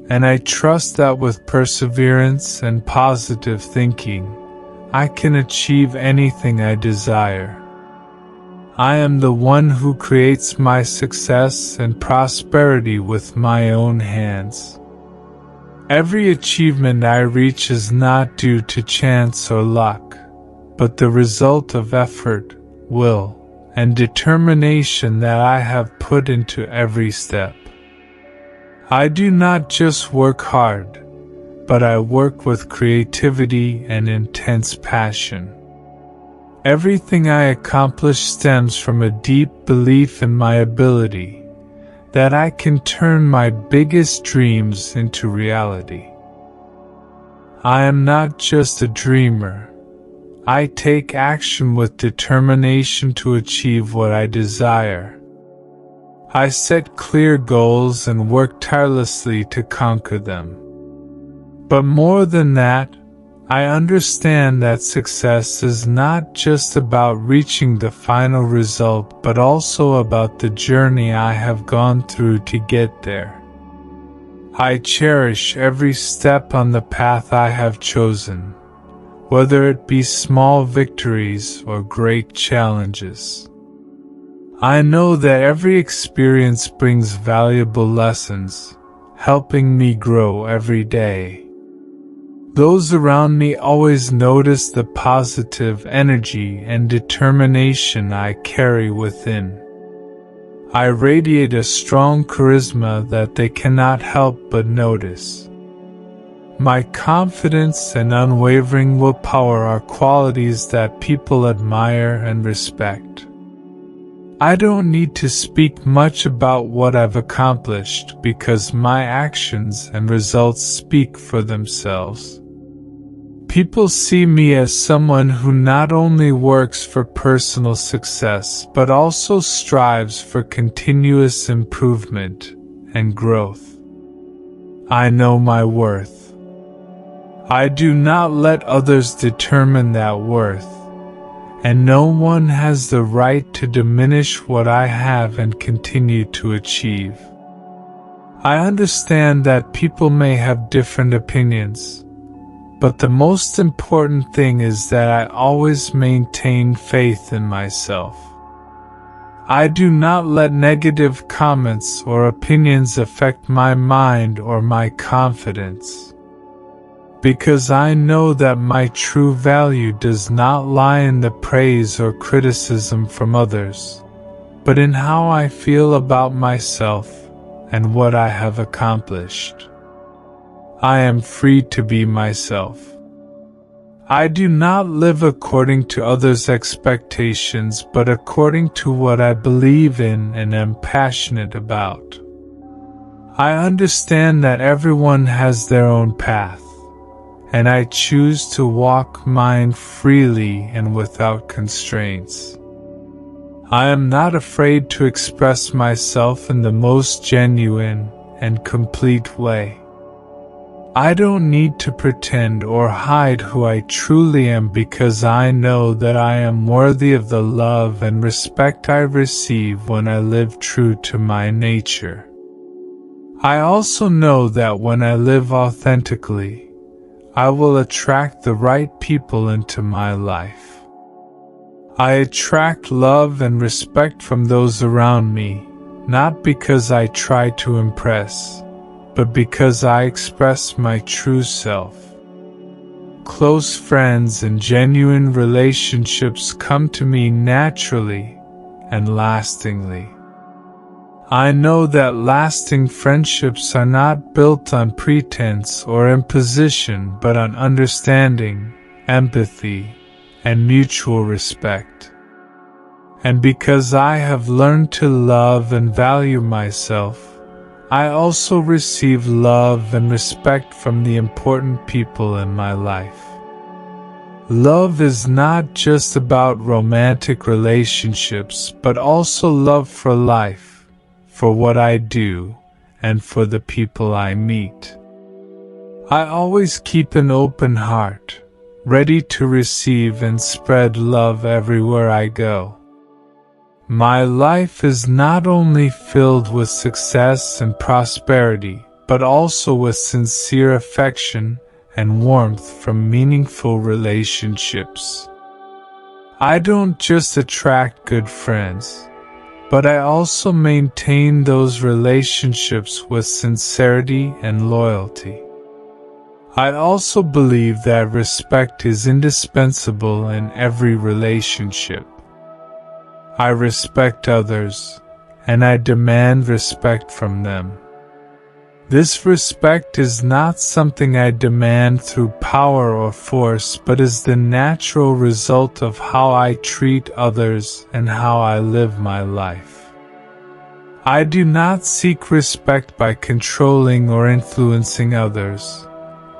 and I trust that with perseverance and positive thinking, I can achieve anything I desire. I am the one who creates my success and prosperity with my own hands. Every achievement I reach is not due to chance or luck, but the result of effort, will, and determination that I have put into every step. I do not just work hard, but I work with creativity and intense passion. Everything I accomplish stems from a deep belief in my ability, that I can turn my biggest dreams into reality. I am not just a dreamer. I take action with determination to achieve what I desire. I set clear goals and work tirelessly to conquer them. But more than that, I understand that success is not just about reaching the final result, but also about the journey I have gone through to get there. I cherish every step on the path I have chosen, whether it be small victories or great challenges. I know that every experience brings valuable lessons, helping me grow every day. Those around me always notice the positive energy and determination I carry within. I radiate a strong charisma that they cannot help but notice. My confidence and unwavering willpower are qualities that people admire and respect. I don't need to speak much about what I've accomplished because my actions and results speak for themselves. People see me as someone who not only works for personal success but also strives for continuous improvement and growth. I know my worth. I do not let others determine that worth, and no one has the right to diminish what I have and continue to achieve. I understand that people may have different opinions, but the most important thing is that I always maintain faith in myself. I do not let negative comments or opinions affect my mind or my confidence, because I know that my true value does not lie in the praise or criticism from others, but in how I feel about myself and what I have accomplished. I am free to be myself. I do not live according to others' expectations, but according to what I believe in and am passionate about. I understand that everyone has their own path, and I choose to walk mine freely and without constraints. I am not afraid to express myself in the most genuine and complete way. I don't need to pretend or hide who I truly am because I know that I am worthy of the love and respect I receive when I live true to my nature. I also know that when I live authentically, I will attract the right people into my life. I attract love and respect from those around me, not because I try to impress, but because I express my true self. Close friends and genuine relationships come to me naturally and lastingly. I know that lasting friendships are not built on pretense or imposition, but on understanding, empathy, and mutual respect. And because I have learned to love and value myself, I also receive love and respect from the important people in my life. Love is not just about romantic relationships, but also love for life, for what I do, and for the people I meet. I always keep an open heart, ready to receive and spread love everywhere I go. My life is not only filled with success and prosperity, but also with sincere affection and warmth from meaningful relationships. I don't just attract good friends, but I also maintain those relationships with sincerity and loyalty. I also believe that respect is indispensable in every relationship. I respect others, and I demand respect from them. This respect is not something I demand through power or force, but is the natural result of how I treat others and how I live my life. I do not seek respect by controlling or influencing others,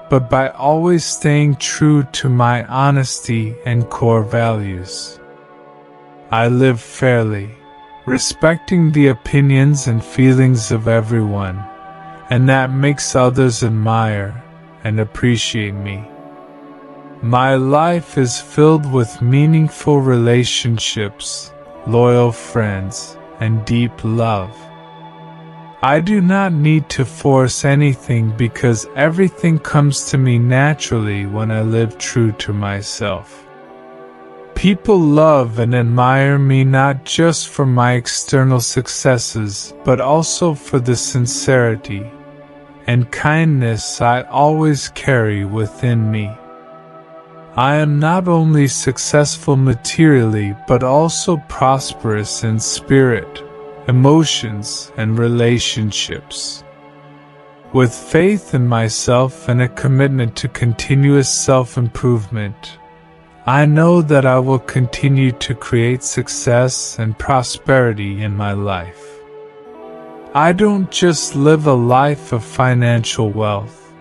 but by always staying true to my honesty and core values. I live fairly, respecting the opinions and feelings of everyone, and that makes others admire and appreciate me. My life is filled with meaningful relationships, loyal friends, and deep love. I do not need to force anything because everything comes to me naturally when I live true to myself. People love and admire me not just for my external successes, but also for the sincerity and kindness I always carry within me. I am not only successful materially, but also prosperous in spirit, emotions, and relationships. With faith in myself and a commitment to continuous self-improvement, I know that I will continue to create success and prosperity in my life. I don't just live a life of financial wealth,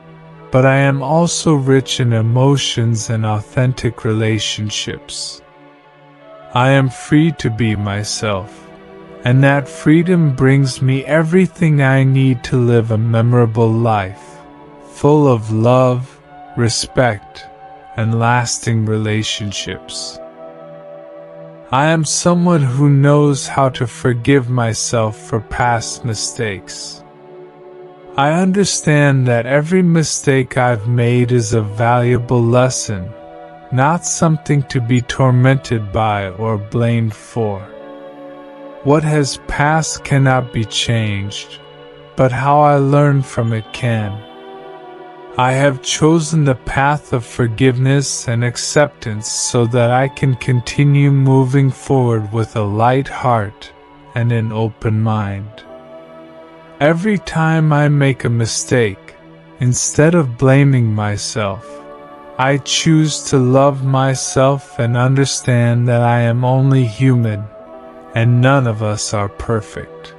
but I am also rich in emotions and authentic relationships. I am free to be myself, and that freedom brings me everything I need to live a memorable life, full of love, respect, and lasting relationships. I am someone who knows how to forgive myself for past mistakes. I understand that every mistake I've made is a valuable lesson, not something to be tormented by or blamed for. What has passed cannot be changed, but how I learn from it can. I have chosen the path of forgiveness and acceptance so that I can continue moving forward with a light heart and an open mind. Every time I make a mistake, instead of blaming myself, I choose to love myself and understand that I am only human, and none of us are perfect.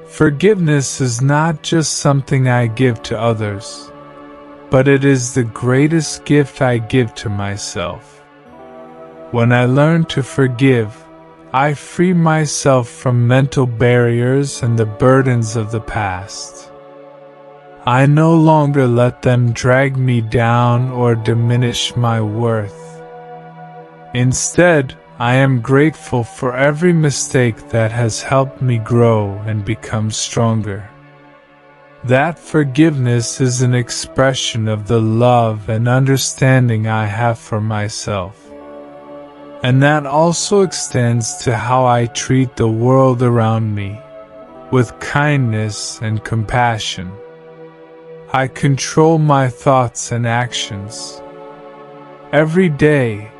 Forgiveness is not just something I give to others, but it is the greatest gift I give to myself. When I learn to forgive, I free myself from mental barriers and the burdens of the past. I no longer let them drag me down or diminish my worth. Instead, I am grateful for every mistake that has helped me grow and become stronger. That forgiveness is an expression of the love and understanding I have for myself. And that also extends to how I treat the world around me, with kindness and compassion. I control my thoughts and actions. Every day,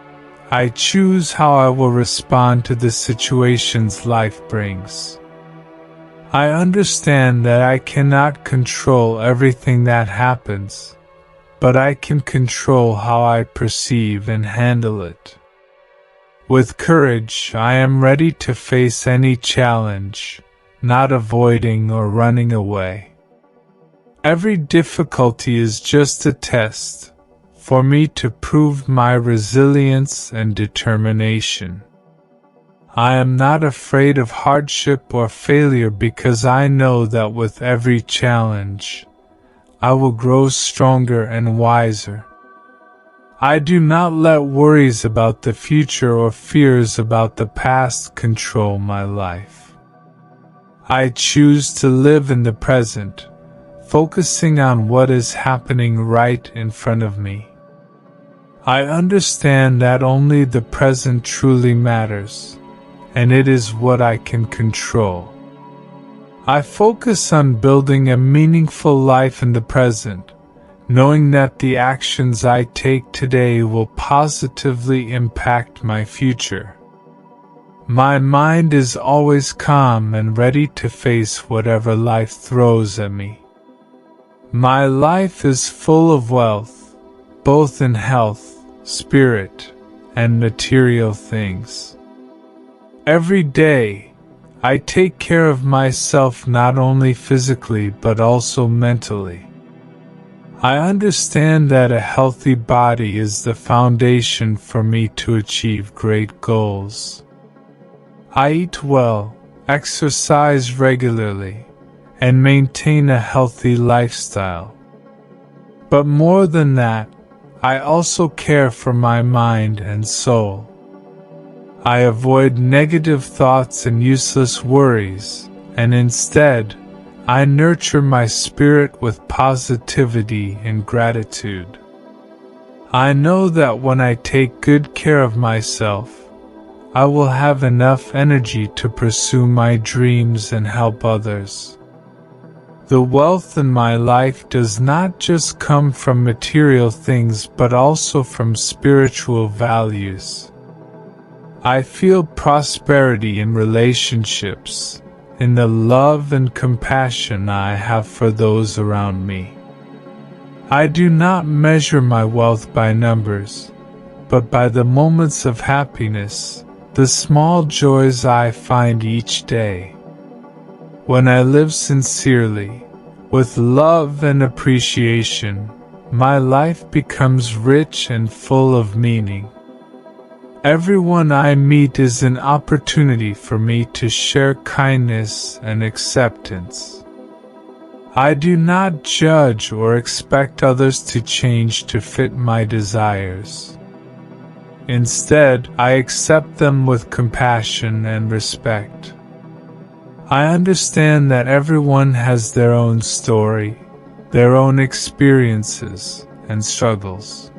I choose how I will respond to the situations life brings. I understand that I cannot control everything that happens, but I can control how I perceive and handle it. With courage, I am ready to face any challenge, not avoiding or running away. Every difficulty is just a test for me to prove my resilience and determination. I am not afraid of hardship or failure because I know that with every challenge, I will grow stronger and wiser. I do not let worries about the future or fears about the past control my life. I choose to live in the present, focusing on what is happening right in front of me. I understand that only the present truly matters, and it is what I can control. I focus on building a meaningful life in the present, knowing that the actions I take today will positively impact my future. My mind is always calm and ready to face whatever life throws at me. My life is full of wealth, both in health, spirit, and material things. Every day, I take care of myself not only physically but also mentally. I understand that a healthy body is the foundation for me to achieve great goals. I eat well, exercise regularly, and maintain a healthy lifestyle. But more than that, I also care for my mind and soul. I avoid negative thoughts and useless worries, and instead, I nurture my spirit with positivity and gratitude. I know that when I take good care of myself, I will have enough energy to pursue my dreams and help others. The wealth in my life does not just come from material things but also from spiritual values. I feel prosperity in relationships, in the love and compassion I have for those around me. I do not measure my wealth by numbers, but by the moments of happiness, the small joys I find each day. When I live sincerely, with love and appreciation, my life becomes rich and full of meaning. Everyone I meet is an opportunity for me to share kindness and acceptance. I do not judge or expect others to change to fit my desires. Instead, I accept them with compassion and respect. I understand that everyone has their own story, their own experiences and struggles.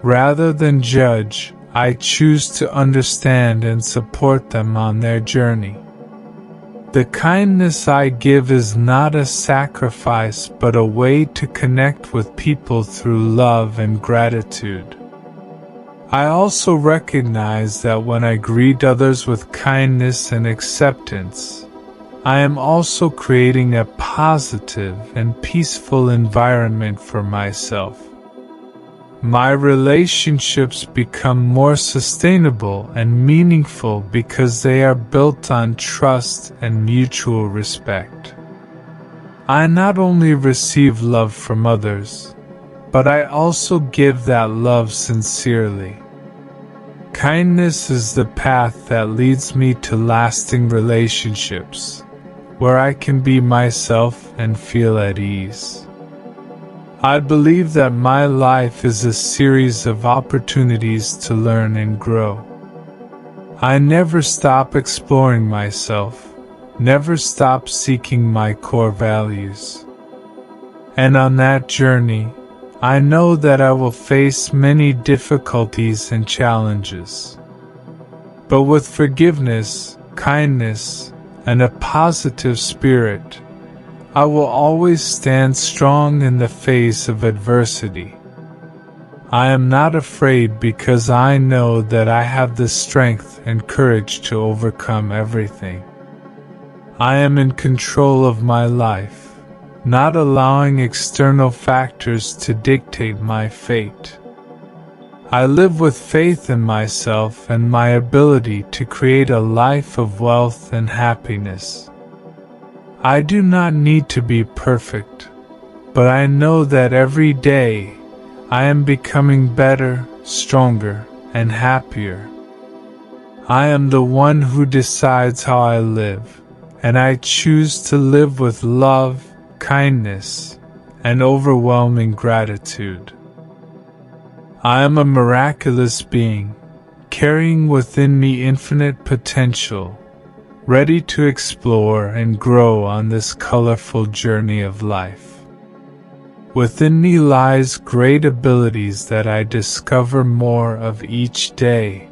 Rather than judge, I choose to understand and support them on their journey. The kindness I give is not a sacrifice but a way to connect with people through love and gratitude. I also recognize that when I greet others with kindness and acceptance, I am also creating a positive and peaceful environment for myself. My relationships become more sustainable and meaningful because they are built on trust and mutual respect. I not only receive love from others, but I also give that love sincerely. Kindness is the path that leads me to lasting relationships, where I can be myself and feel at ease. I believe that my life is a series of opportunities to learn and grow. I never stop exploring myself, never stop seeking my core values. And on that journey, I know that I will face many difficulties and challenges. But with forgiveness, kindness, and a positive spirit, I will always stand strong in the face of adversity. I am not afraid because I know that I have the strength and courage to overcome everything. I am in control of my life, not allowing external factors to dictate my fate. I live with faith in myself and my ability to create a life of wealth and happiness. I do not need to be perfect, but I know that every day I am becoming better, stronger, and happier. I am the one who decides how I live, and I choose to live with love, kindness, and overwhelming gratitude. I am a miraculous being, carrying within me infinite potential, ready to explore and grow on this colorful journey of life. Within me lies great abilities that I discover more of each day.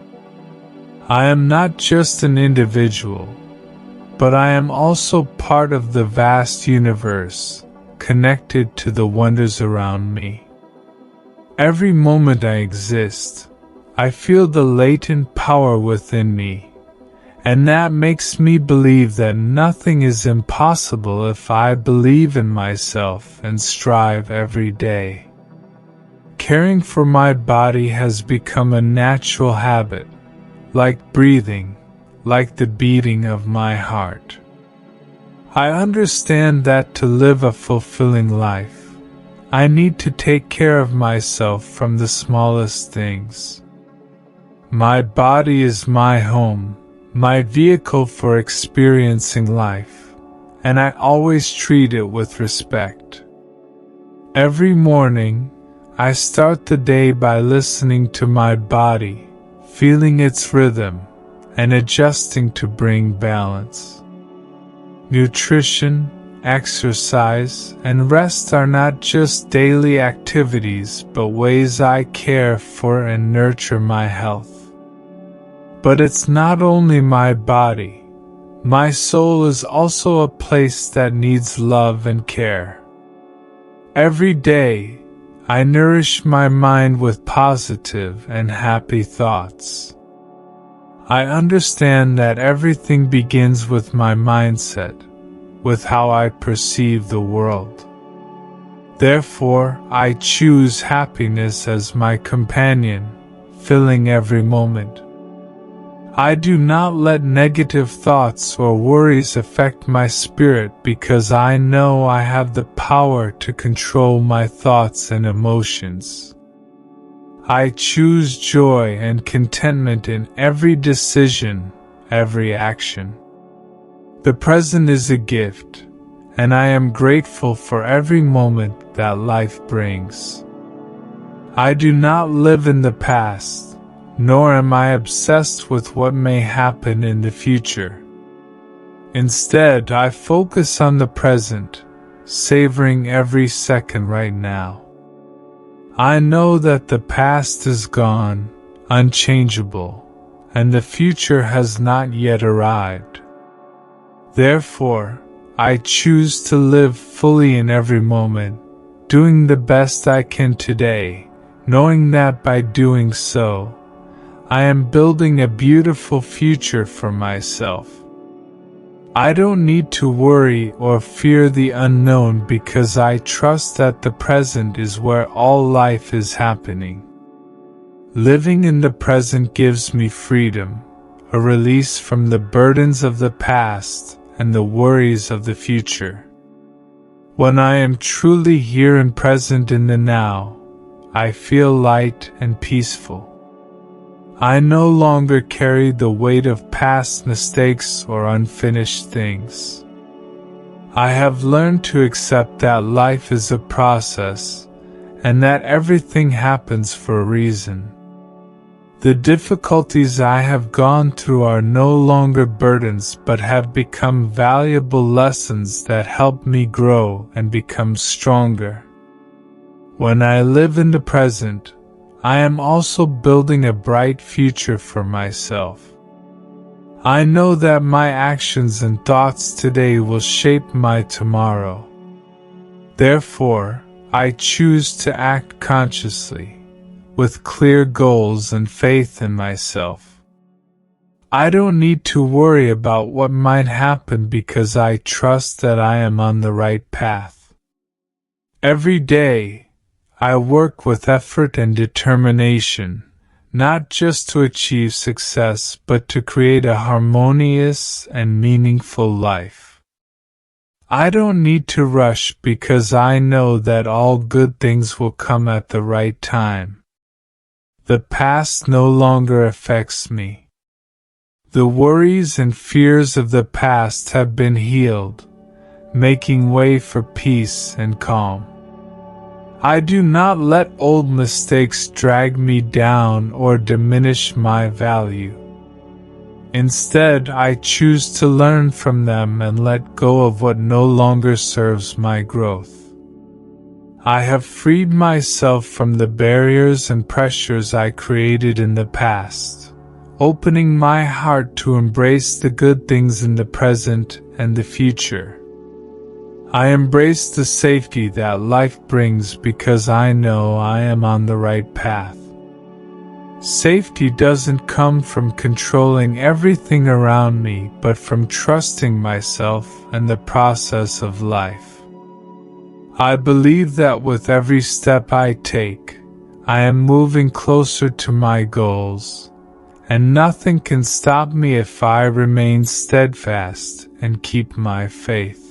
I am not just an individual, but I am also part of the vast universe, connected to the wonders around me. Every moment I exist, I feel the latent power within me, and that makes me believe that nothing is impossible if I believe in myself and strive every day. Caring for my body has become a natural habit, like breathing, like the beating of my heart. I understand that to live a fulfilling life, I need to take care of myself from the smallest things. My body is my home, my vehicle for experiencing life, and I always treat it with respect. Every morning, I start the day by listening to my body, feeling its rhythm, and adjusting to bring balance. Nutrition, exercise, and rest are not just daily activities but ways I care for and nurture my health. But it's not only my body. My soul is also a place that needs love and care. Every day, I nourish my mind with positive and happy thoughts. I understand that everything begins with my mindset, with how I perceive the world. Therefore, I choose happiness as my companion, filling every moment. I do not let negative thoughts or worries affect my spirit because I know I have the power to control my thoughts and emotions. I choose joy and contentment in every decision, every action. The present is a gift, and I am grateful for every moment that life brings. I do not live in the past, nor am I obsessed with what may happen in the future. Instead, I focus on the present, savoring every second right now. I know that the past is gone, unchangeable, and the future has not yet arrived. Therefore, I choose to live fully in every moment, doing the best I can today, knowing that by doing so, I am building a beautiful future for myself. I don't need to worry or fear the unknown because I trust that the present is where all life is happening. Living in the present gives me freedom, a release from the burdens of the past and the worries of the future. When I am truly here and present in the now, I feel light and peaceful. I no longer carry the weight of past mistakes or unfinished things. I have learned to accept that life is a process, and that everything happens for a reason. The difficulties I have gone through are no longer burdens but have become valuable lessons that help me grow and become stronger. When I live in the present, I am also building a bright future for myself. I know that my actions and thoughts today will shape my tomorrow. Therefore, I choose to act consciously, with clear goals and faith in myself. I don't need to worry about what might happen because I trust that I am on the right path. Every day, I work with effort and determination, not just to achieve success but to create a harmonious and meaningful life. I don't need to rush because I know that all good things will come at the right time. The past no longer affects me. The worries and fears of the past have been healed, making way for peace and calm. I do not let old mistakes drag me down or diminish my value. Instead, I choose to learn from them and let go of what no longer serves my growth. I have freed myself from the barriers and pressures I created in the past, opening my heart to embrace the good things in the present and the future. I embrace the safety that life brings because I know I am on the right path. Safety doesn't come from controlling everything around me, but from trusting myself and the process of life. I believe that with every step I take, I am moving closer to my goals, and nothing can stop me if I remain steadfast and keep my faith.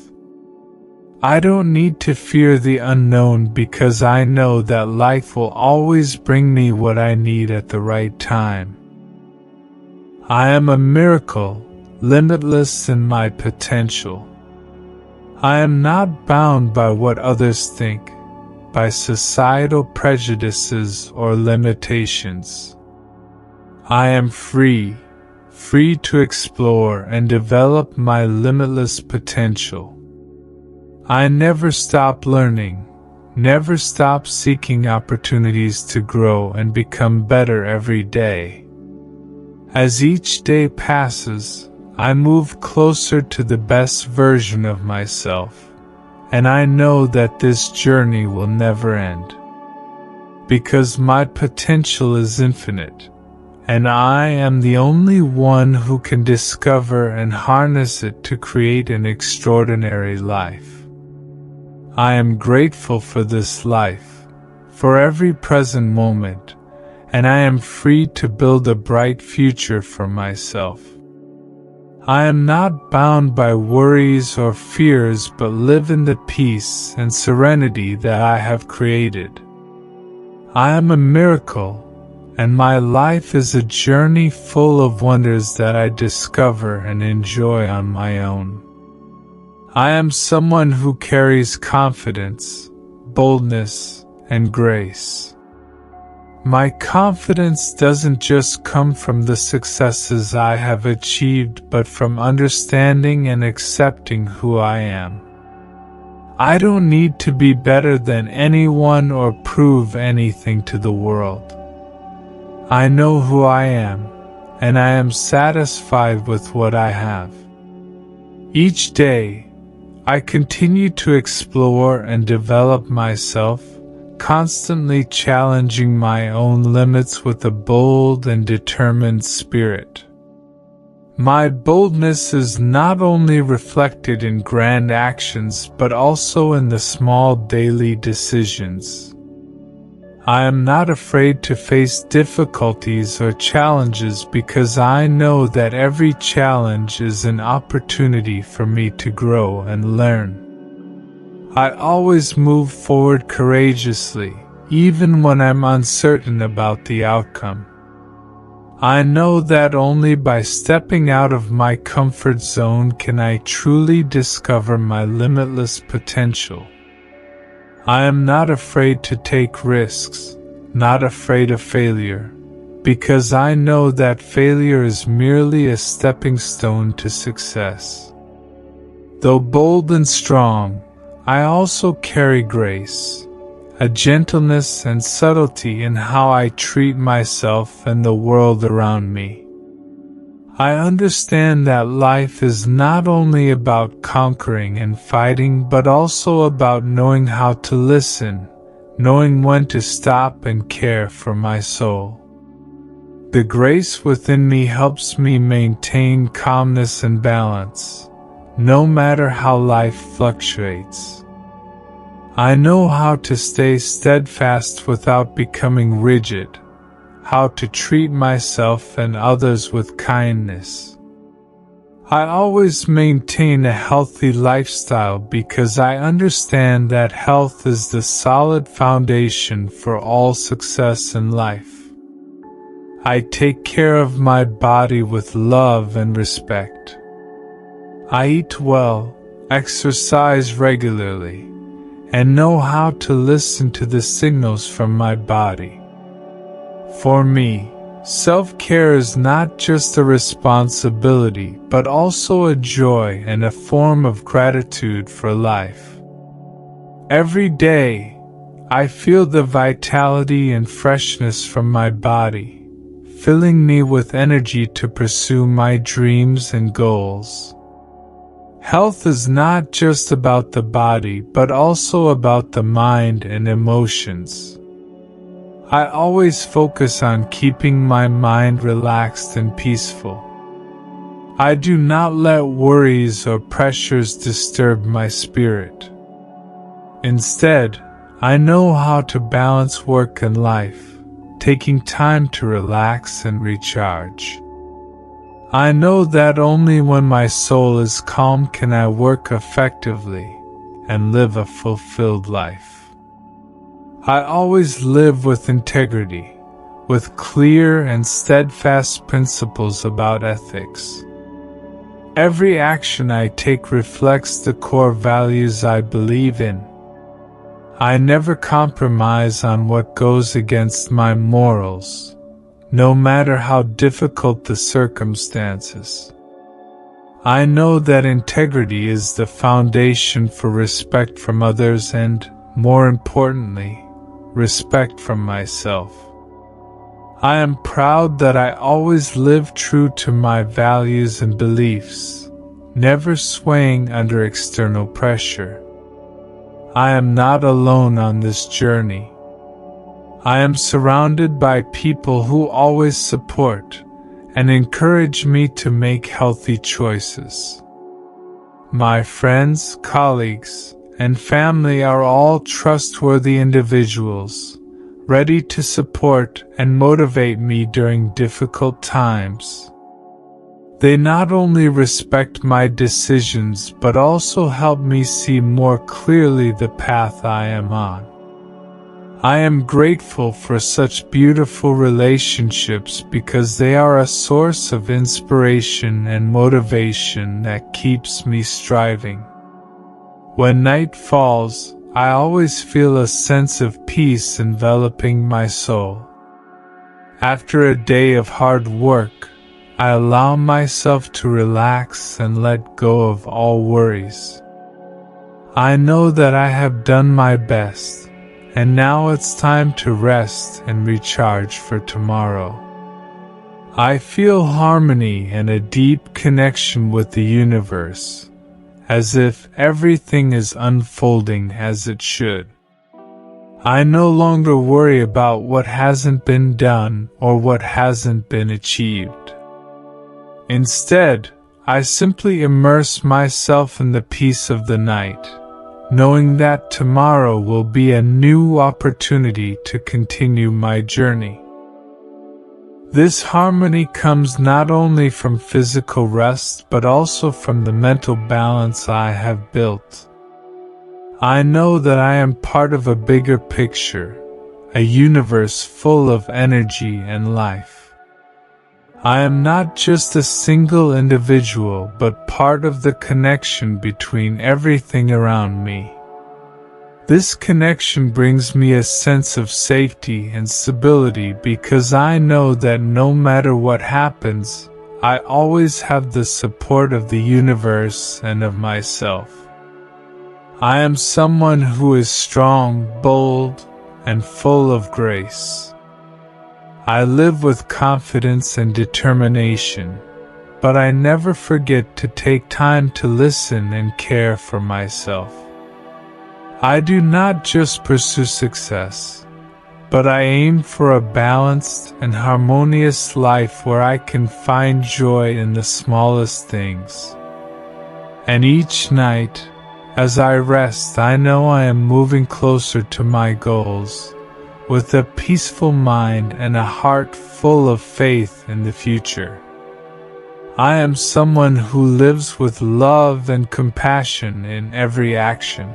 I don't need to fear the unknown because I know that life will always bring me what I need at the right time. I am a miracle, limitless in my potential. I am not bound by what others think, by societal prejudices or limitations. I am free to explore and develop my limitless potential. I never stop learning, never stop seeking opportunities to grow and become better every day. As each day passes, I move closer to the best version of myself, and I know that this journey will never end. Because my potential is infinite, and I am the only one who can discover and harness it to create an extraordinary life. I am grateful for this life, for every present moment, and I am free to build a bright future for myself. I am not bound by worries or fears but live in the peace and serenity that I have created. I am a miracle, and my life is a journey full of wonders that I discover and enjoy on my own. I am someone who carries confidence, boldness, and grace. My confidence doesn't just come from the successes I have achieved but from understanding and accepting who I am. I don't need to be better than anyone or prove anything to the world. I know who I am, and I am satisfied with what I have. Each day, I continue to explore and develop myself, constantly challenging my own limits with a bold and determined spirit. My boldness is not only reflected in grand actions but also in the small daily decisions. I am not afraid to face difficulties or challenges because I know that every challenge is an opportunity for me to grow and learn. I always move forward courageously, even when I'm uncertain about the outcome. I know that only by stepping out of my comfort zone can I truly discover my limitless potential. I am not afraid to take risks, not afraid of failure, because I know that failure is merely a stepping stone to success. Though bold and strong, I also carry grace, a gentleness and subtlety in how I treat myself and the world around me. I understand that life is not only about conquering and fighting but also about knowing how to listen, knowing when to stop and care for my soul. The grace within me helps me maintain calmness and balance, no matter how life fluctuates. I know how to stay steadfast without becoming rigid, how to treat myself and others with kindness. I always maintain a healthy lifestyle because I understand that health is the solid foundation for all success in life. I take care of my body with love and respect. I eat well, exercise regularly, and know how to listen to the signals from my body. For me, self-care is not just a responsibility but also a joy and a form of gratitude for life. Every day, I feel the vitality and freshness from my body, filling me with energy to pursue my dreams and goals. Health is not just about the body, but also about the mind and emotions. I always focus on keeping my mind relaxed and peaceful. I do not let worries or pressures disturb my spirit. Instead, I know how to balance work and life, taking time to relax and recharge. I know that only when my soul is calm can I work effectively and live a fulfilled life. I always live with integrity, with clear and steadfast principles about ethics. Every action I take reflects the core values I believe in. I never compromise on what goes against my morals, no matter how difficult the circumstances. I know that integrity is the foundation for respect from others and, more importantly, respect from myself. I am proud that I always live true to my values and beliefs, never swaying under external pressure. I am not alone on this journey. I am surrounded by people who always support and encourage me to make healthy choices. My friends, colleagues, and family are all trustworthy individuals, ready to support and motivate me during difficult times. They not only respect my decisions but also help me see more clearly the path I am on. I am grateful for such beautiful relationships because they are a source of inspiration and motivation that keeps me striving. When night falls, I always feel a sense of peace enveloping my soul. After a day of hard work, I allow myself to relax and let go of all worries. I know that I have done my best, and now it's time to rest and recharge for tomorrow. I feel harmony and a deep connection with the universe, as if everything is unfolding as it should. I no longer worry about what hasn't been done or what hasn't been achieved. Instead, I simply immerse myself in the peace of the night, knowing that tomorrow will be a new opportunity to continue my journey. This harmony comes not only from physical rest but also from the mental balance I have built. I know that I am part of a bigger picture, a universe full of energy and life. I am not just a single individual but part of the connection between everything around me. This connection brings me a sense of safety and stability because I know that no matter what happens, I always have the support of the universe and of myself. I am someone who is strong, bold, and full of grace. I live with confidence and determination, but I never forget to take time to listen and care for myself. I do not just pursue success, but I aim for a balanced and harmonious life where I can find joy in the smallest things. And each night, as I rest, I know I am moving closer to my goals, with a peaceful mind and a heart full of faith in the future. I am someone who lives with love and compassion in every action.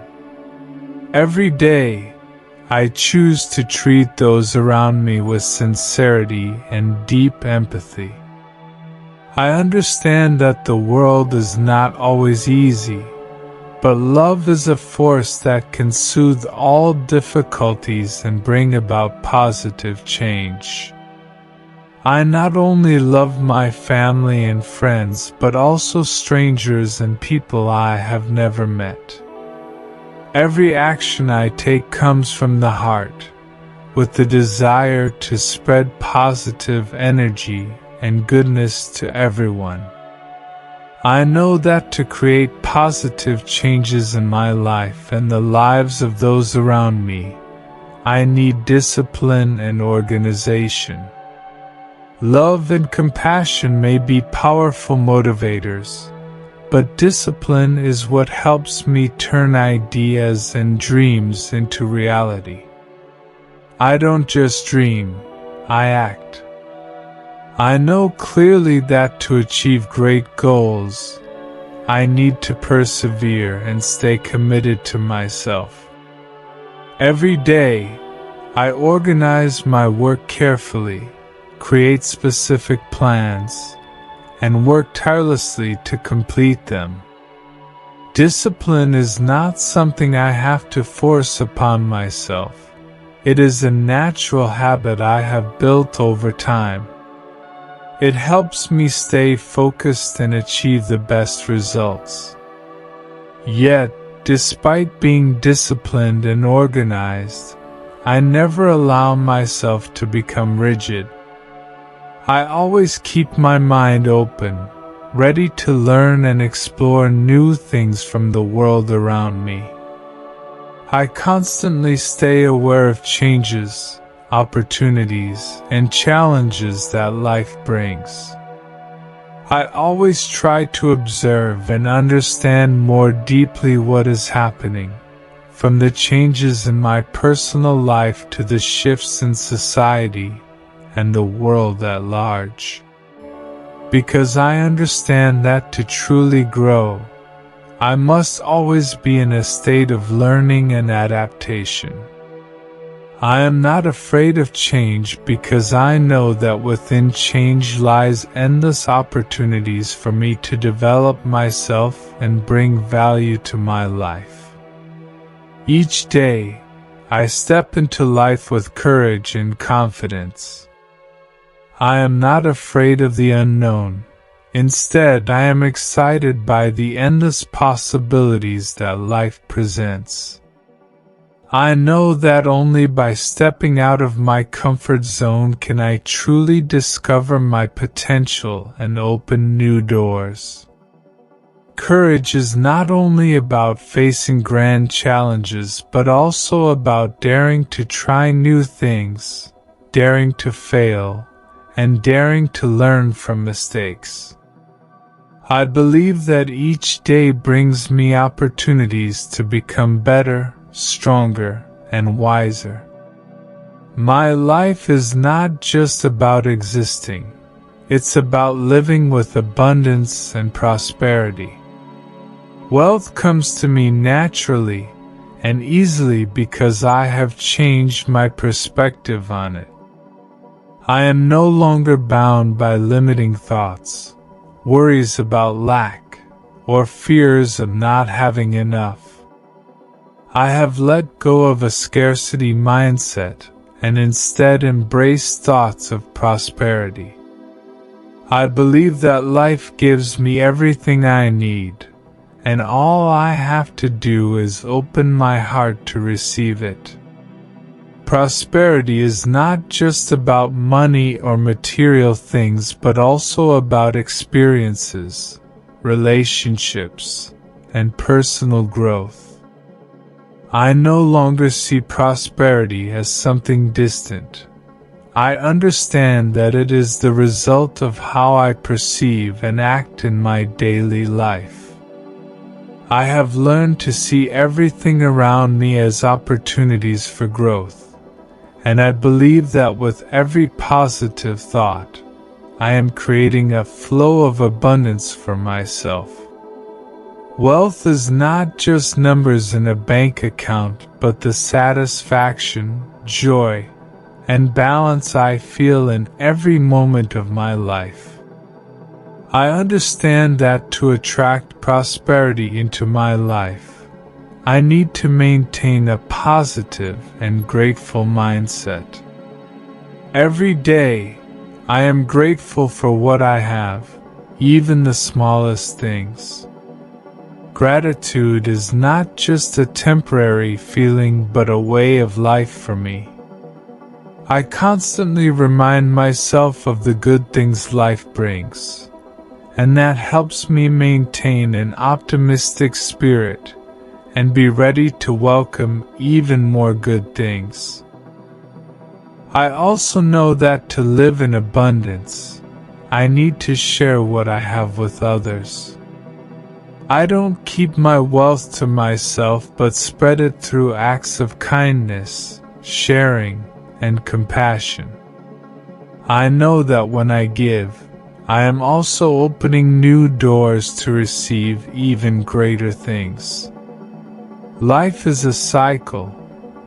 Every day, I choose to treat those around me with sincerity and deep empathy. I understand that the world is not always easy, but love is a force that can soothe all difficulties and bring about positive change. I not only love my family and friends but also strangers and people I have never met. Every action I take comes from the heart, with the desire to spread positive energy and goodness to everyone. I know that to create positive changes in my life and the lives of those around me, I need discipline and organization. Love and compassion may be powerful motivators, but discipline is what helps me turn ideas and dreams into reality. I don't just dream, I act. I know clearly that to achieve great goals, I need to persevere and stay committed to myself. Every day, I organize my work carefully, create specific plans, and work tirelessly to complete them. Discipline is not something I have to force upon myself. It is a natural habit I have built over time. It helps me stay focused and achieve the best results. Yet, despite being disciplined and organized, I never allow myself to become rigid. I always keep my mind open, ready to learn and explore new things from the world around me. I constantly stay aware of changes, opportunities, and challenges that life brings. I always try to observe and understand more deeply what is happening, from the changes in my personal life to the shifts in society and the world at large. Because I understand that to truly grow, I must always be in a state of learning and adaptation. I am not afraid of change because I know that within change lies endless opportunities for me to develop myself and bring value to my life. Each day, I step into life with courage and confidence. I am not afraid of the unknown. Instead, I am excited by the endless possibilities that life presents. I know that only by stepping out of my comfort zone can I truly discover my potential and open new doors. Courage is not only about facing grand challenges but also about daring to try new things, daring to fail, and daring to learn from mistakes. I believe that each day brings me opportunities to become better, stronger, and wiser. My life is not just about existing. It's about living with abundance and prosperity. Wealth comes to me naturally and easily because I have changed my perspective on it. I am no longer bound by limiting thoughts, worries about lack, or fears of not having enough. I have let go of a scarcity mindset and instead embrace thoughts of prosperity. I believe that life gives me everything I need, and all I have to do is open my heart to receive it. Prosperity is not just about money or material things but also about experiences, relationships, and personal growth. I no longer see prosperity as something distant. I understand that it is the result of how I perceive and act in my daily life. I have learned to see everything around me as opportunities for growth. And I believe that with every positive thought, I am creating a flow of abundance for myself. Wealth is not just numbers in a bank account, but the satisfaction, joy, and balance I feel in every moment of my life. I understand that to attract prosperity into my life, I need to maintain a positive and grateful mindset. Every day, I am grateful for what I have, even the smallest things. Gratitude is not just a temporary feeling but a way of life for me. I constantly remind myself of the good things life brings, and that helps me maintain an optimistic spirit and be ready to welcome even more good things. I also know that to live in abundance, I need to share what I have with others. I don't keep my wealth to myself but spread it through acts of kindness, sharing, and compassion. I know that when I give, I am also opening new doors to receive even greater things. Life is a cycle,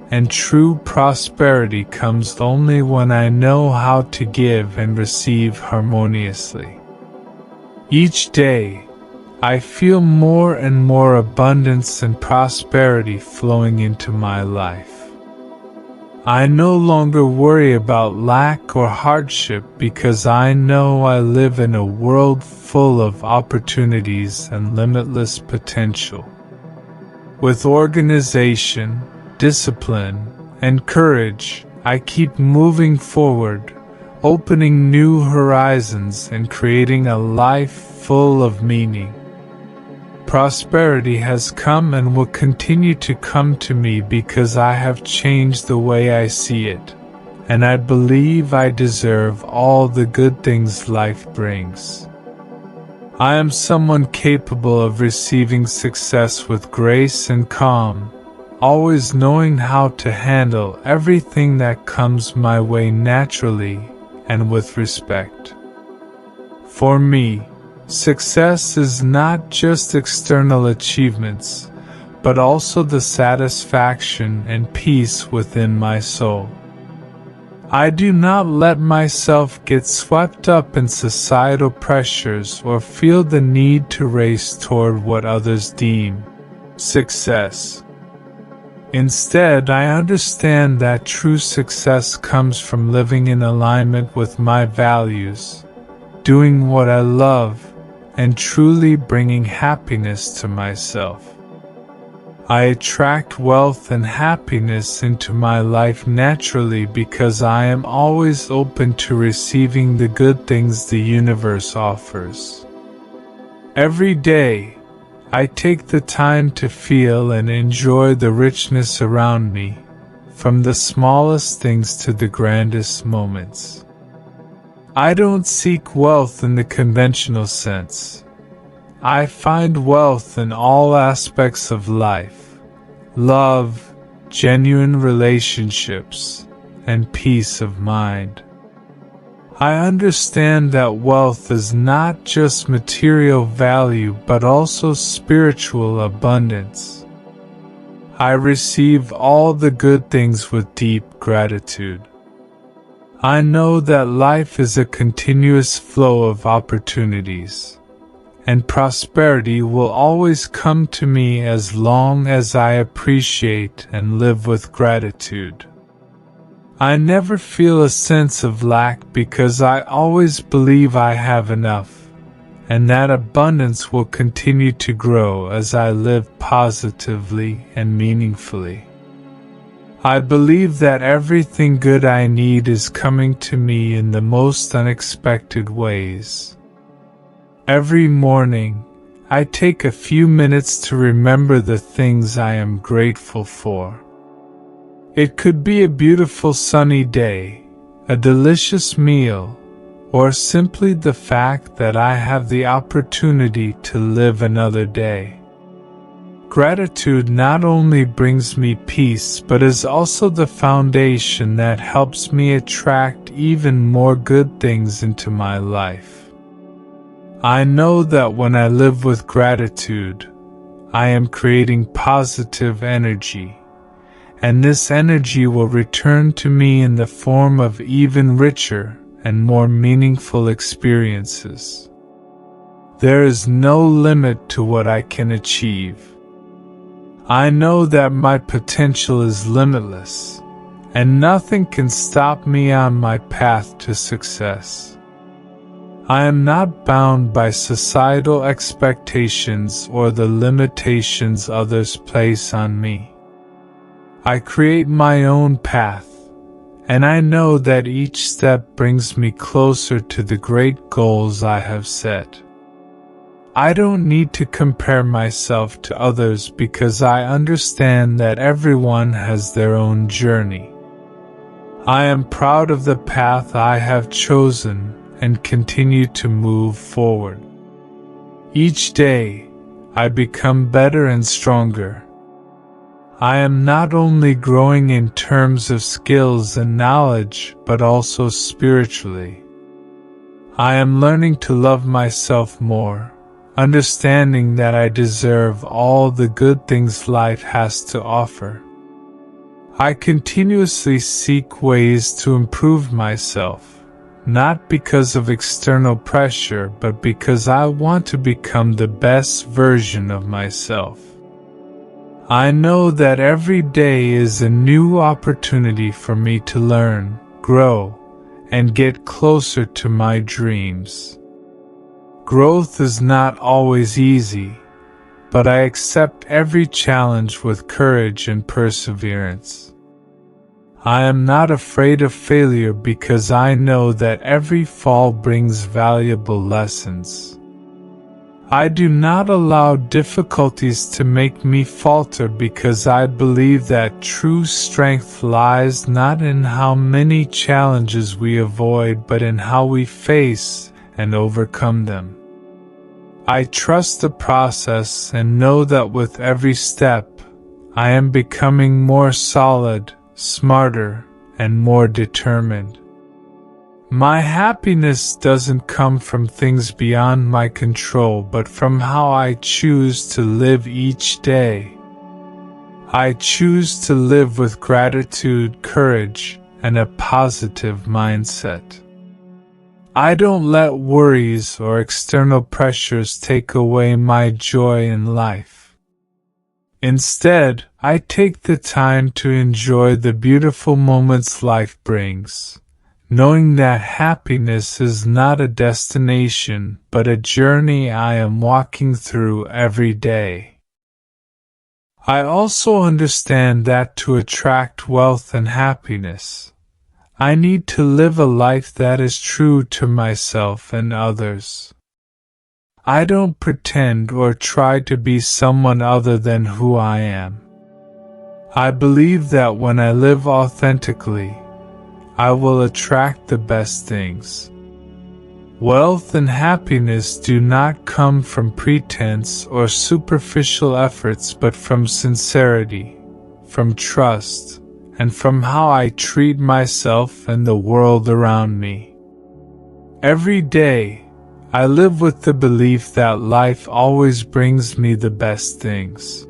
and true prosperity comes only when I know how to give and receive harmoniously. Each day, I feel more and more abundance and prosperity flowing into my life. I no longer worry about lack or hardship because I know I live in a world full of opportunities and limitless potential. With organization, discipline, and courage, I keep moving forward, opening new horizons and creating a life full of meaning. Prosperity has come and will continue to come to me because I have changed the way I see it, and I believe I deserve all the good things life brings. I am someone capable of receiving success with grace and calm, always knowing how to handle everything that comes my way naturally and with respect. For me, success is not just external achievements, but also the satisfaction and peace within my soul. I do not let myself get swept up in societal pressures or feel the need to race toward what others deem success. Instead, I understand that true success comes from living in alignment with my values, doing what I love, and truly bringing happiness to myself. I attract wealth and happiness into my life naturally because I am always open to receiving the good things the universe offers. Every day, I take the time to feel and enjoy the richness around me, from the smallest things to the grandest moments. I don't seek wealth in the conventional sense. I find wealth in all aspects of life: love, genuine relationships, and peace of mind. I understand that wealth is not just material value but also spiritual abundance. I receive all the good things with deep gratitude. I know that life is a continuous flow of opportunities, and prosperity will always come to me as long as I appreciate and live with gratitude. I never feel a sense of lack because I always believe I have enough, and that abundance will continue to grow as I live positively and meaningfully. I believe that everything good I need is coming to me in the most unexpected ways. Every morning, I take a few minutes to remember the things I am grateful for. It could be a beautiful sunny day, a delicious meal, or simply the fact that I have the opportunity to live another day. Gratitude not only brings me peace but is also the foundation that helps me attract even more good things into my life. I know that when I live with gratitude, I am creating positive energy, and this energy will return to me in the form of even richer and more meaningful experiences. There is no limit to what I can achieve. I know that my potential is limitless, and nothing can stop me on my path to success. I am not bound by societal expectations or the limitations others place on me. I create my own path, and I know that each step brings me closer to the great goals I have set. I don't need to compare myself to others because I understand that everyone has their own journey. I am proud of the path I have chosen and continue to move forward. Each day, I become better and stronger. I am not only growing in terms of skills and knowledge, but also spiritually. I am learning to love myself more, understanding that I deserve all the good things life has to offer. I continuously seek ways to improve myself, not because of external pressure, but because I want to become the best version of myself. I know that every day is a new opportunity for me to learn, grow, and get closer to my dreams. Growth is not always easy, but I accept every challenge with courage and perseverance. I am not afraid of failure because I know that every fall brings valuable lessons. I do not allow difficulties to make me falter because I believe that true strength lies not in how many challenges we avoid, but in how we face and overcome them. I trust the process and know that with every step, I am becoming more solid, smarter, and more determined. My happiness doesn't come from things beyond my control, but from how I choose to live each day. I choose to live with gratitude, courage, and a positive mindset. I don't let worries or external pressures take away my joy in life. Instead, I take the time to enjoy the beautiful moments life brings, knowing that happiness is not a destination but a journey I am walking through every day. I also understand that to attract wealth and happiness, I need to live a life that is true to myself and others. I don't pretend or try to be someone other than who I am. I believe that when I live authentically, I will attract the best things. Wealth and happiness do not come from pretense or superficial efforts, but from sincerity, from trust, and from how I treat myself and the world around me. Every day, I live with the belief that life always brings me the best things.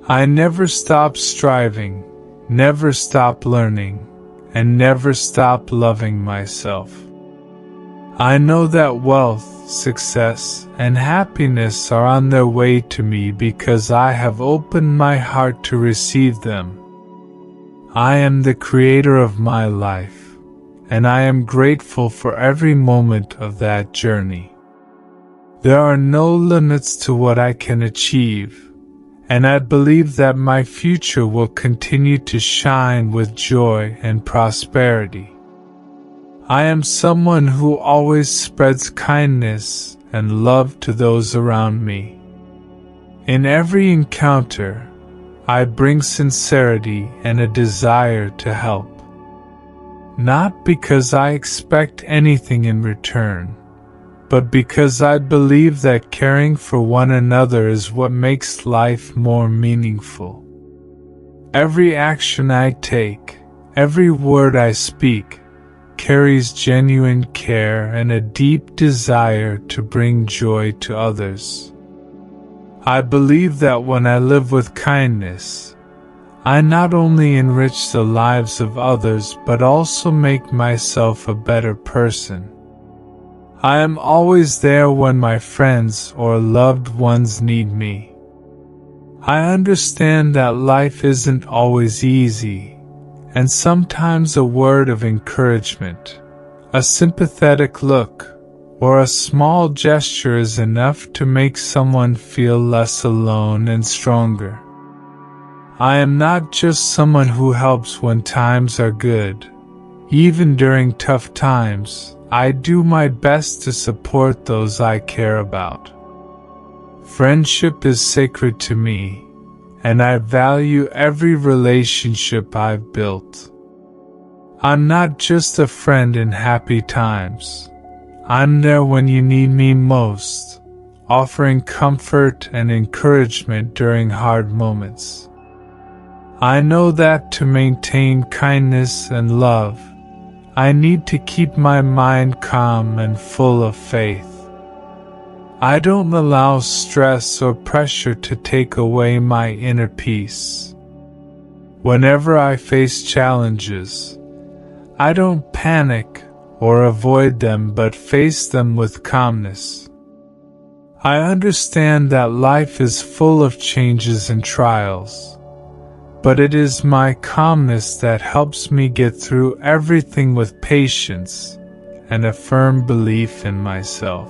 I never stop striving, never stop learning, and never stop loving myself. I know that wealth, success, and happiness are on their way to me because I have opened my heart to receive them. I am the creator of my life, and I am grateful for every moment of that journey. There are no limits to what I can achieve, and I believe that my future will continue to shine with joy and prosperity. I am someone who always spreads kindness and love to those around me. In every encounter, I bring sincerity and a desire to help. Not because I expect anything in return, but because I believe that caring for one another is what makes life more meaningful. Every action I take, every word I speak, carries genuine care and a deep desire to bring joy to others. I believe that when I live with kindness, I not only enrich the lives of others but also make myself a better person. I am always there when my friends or loved ones need me. I understand that life isn't always easy, and sometimes a word of encouragement, a sympathetic look, or a small gesture is enough to make someone feel less alone and stronger. I am not just someone who helps when times are good. Even during tough times, I do my best to support those I care about. Friendship is sacred to me, and I value every relationship I've built. I'm not just a friend in happy times. I'm there when you need me most, offering comfort and encouragement during hard moments. I know that to maintain kindness and love, I need to keep my mind calm and full of faith. I don't allow stress or pressure to take away my inner peace. Whenever I face challenges, I don't panic or avoid them but face them with calmness. I understand that life is full of changes and trials, but it is my calmness that helps me get through everything with patience and a firm belief in myself.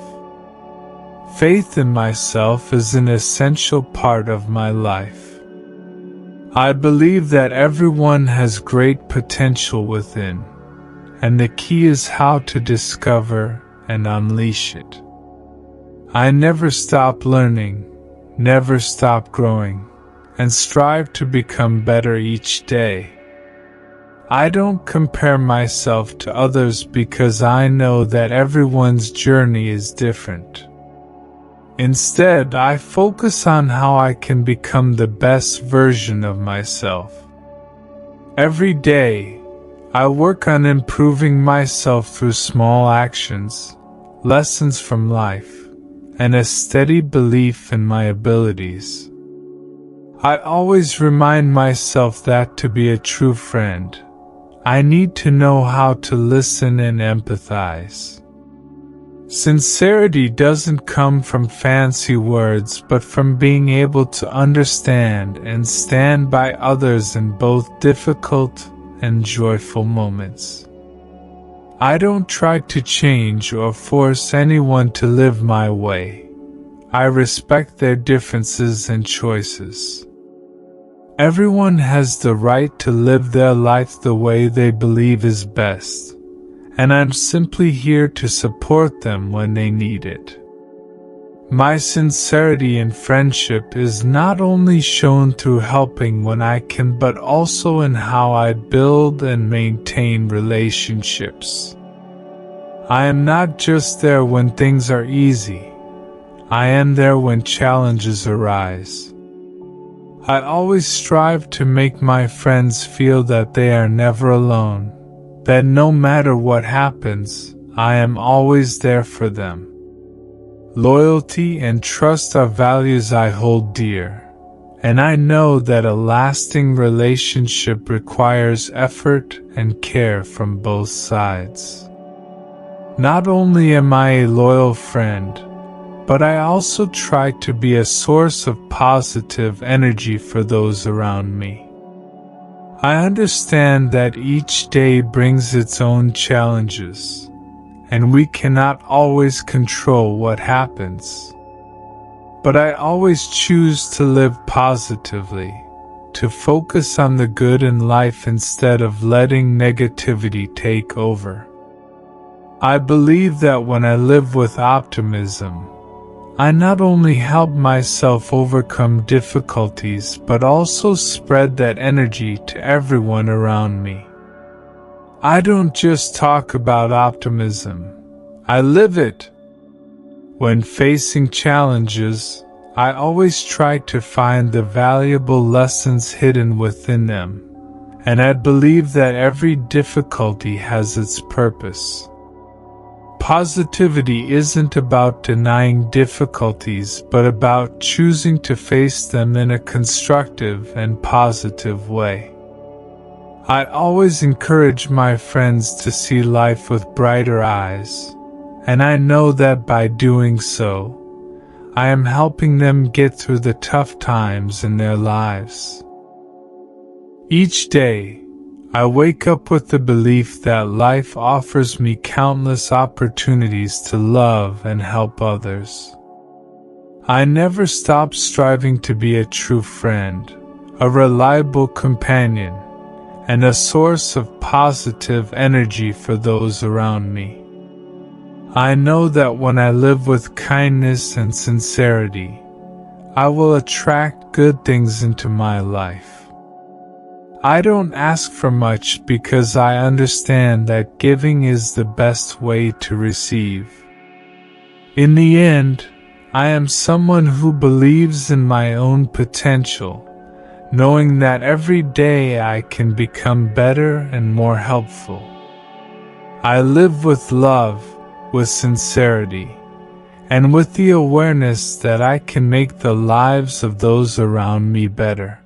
Faith in myself is an essential part of my life. I believe that everyone has great potential within, and the key is how to discover and unleash it. I never stop learning, never stop growing, and strive to become better each day. I don't compare myself to others because I know that everyone's journey is different. Instead, I focus on how I can become the best version of myself. Every day, I work on improving myself through small actions, lessons from life, and a steady belief in my abilities. I always remind myself that to be a true friend, I need to know how to listen and empathize. Sincerity doesn't come from fancy words but from being able to understand and stand by others in both difficult and joyful moments. I don't try to change or force anyone to live my way. I respect their differences and choices. Everyone has the right to live their life the way they believe is best, and I'm simply here to support them when they need it. My sincerity in friendship is not only shown through helping when I can but also in how I build and maintain relationships. I am not just there when things are easy. I am there when challenges arise. I always strive to make my friends feel that they are never alone, that no matter what happens, I am always there for them. Loyalty and trust are values I hold dear, and I know that a lasting relationship requires effort and care from both sides. Not only am I a loyal friend, but I also try to be a source of positive energy for those around me. I understand that each day brings its own challenges, and we cannot always control what happens. But I always choose to live positively, to focus on the good in life instead of letting negativity take over. I believe that when I live with optimism, I not only help myself overcome difficulties but also spread that energy to everyone around me. I don't just talk about optimism, I live it. When facing challenges, I always try to find the valuable lessons hidden within them, and I believe that every difficulty has its purpose. Positivity isn't about denying difficulties but about choosing to face them in a constructive and positive way. I always encourage my friends to see life with brighter eyes, and I know that by doing so, I am helping them get through the tough times in their lives. Each day, I wake up with the belief that life offers me countless opportunities to love and help others. I never stop striving to be a true friend, a reliable companion, and a source of positive energy for those around me. I know that when I live with kindness and sincerity, I will attract good things into my life. I don't ask for much because I understand that giving is the best way to receive. In the end, I am someone who believes in my own potential, knowing that every day I can become better and more helpful. I live with love, with sincerity, and with the awareness that I can make the lives of those around me better.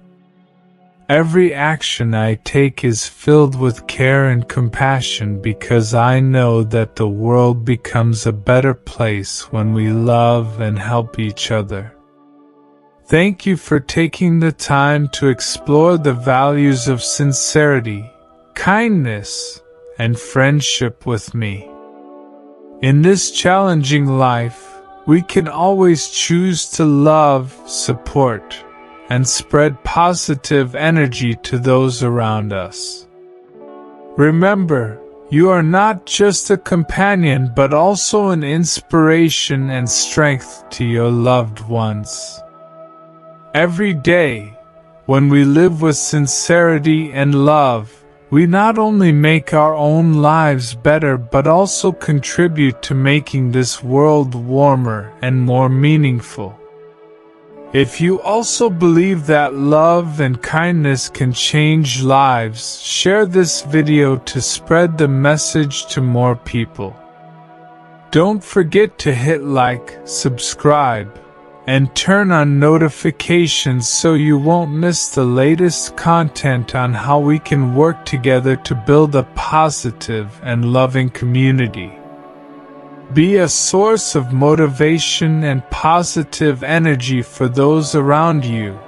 Every action I take is filled with care and compassion because I know that the world becomes a better place when we love and help each other. Thank you for taking the time to explore the values of sincerity, kindness, and friendship with me. In this challenging life, we can always choose to love, support, and spread positive energy to those around us. Remember, you are not just a companion but also an inspiration and strength to your loved ones. Every day, when we live with sincerity and love, we not only make our own lives better but also contribute to making this world warmer and more meaningful. If you also believe that love and kindness can change lives, share this video to spread the message to more people. Don't forget to hit like, subscribe, and turn on notifications so you won't miss the latest content on how we can work together to build a positive and loving community. Be a source of motivation and positive energy for those around you.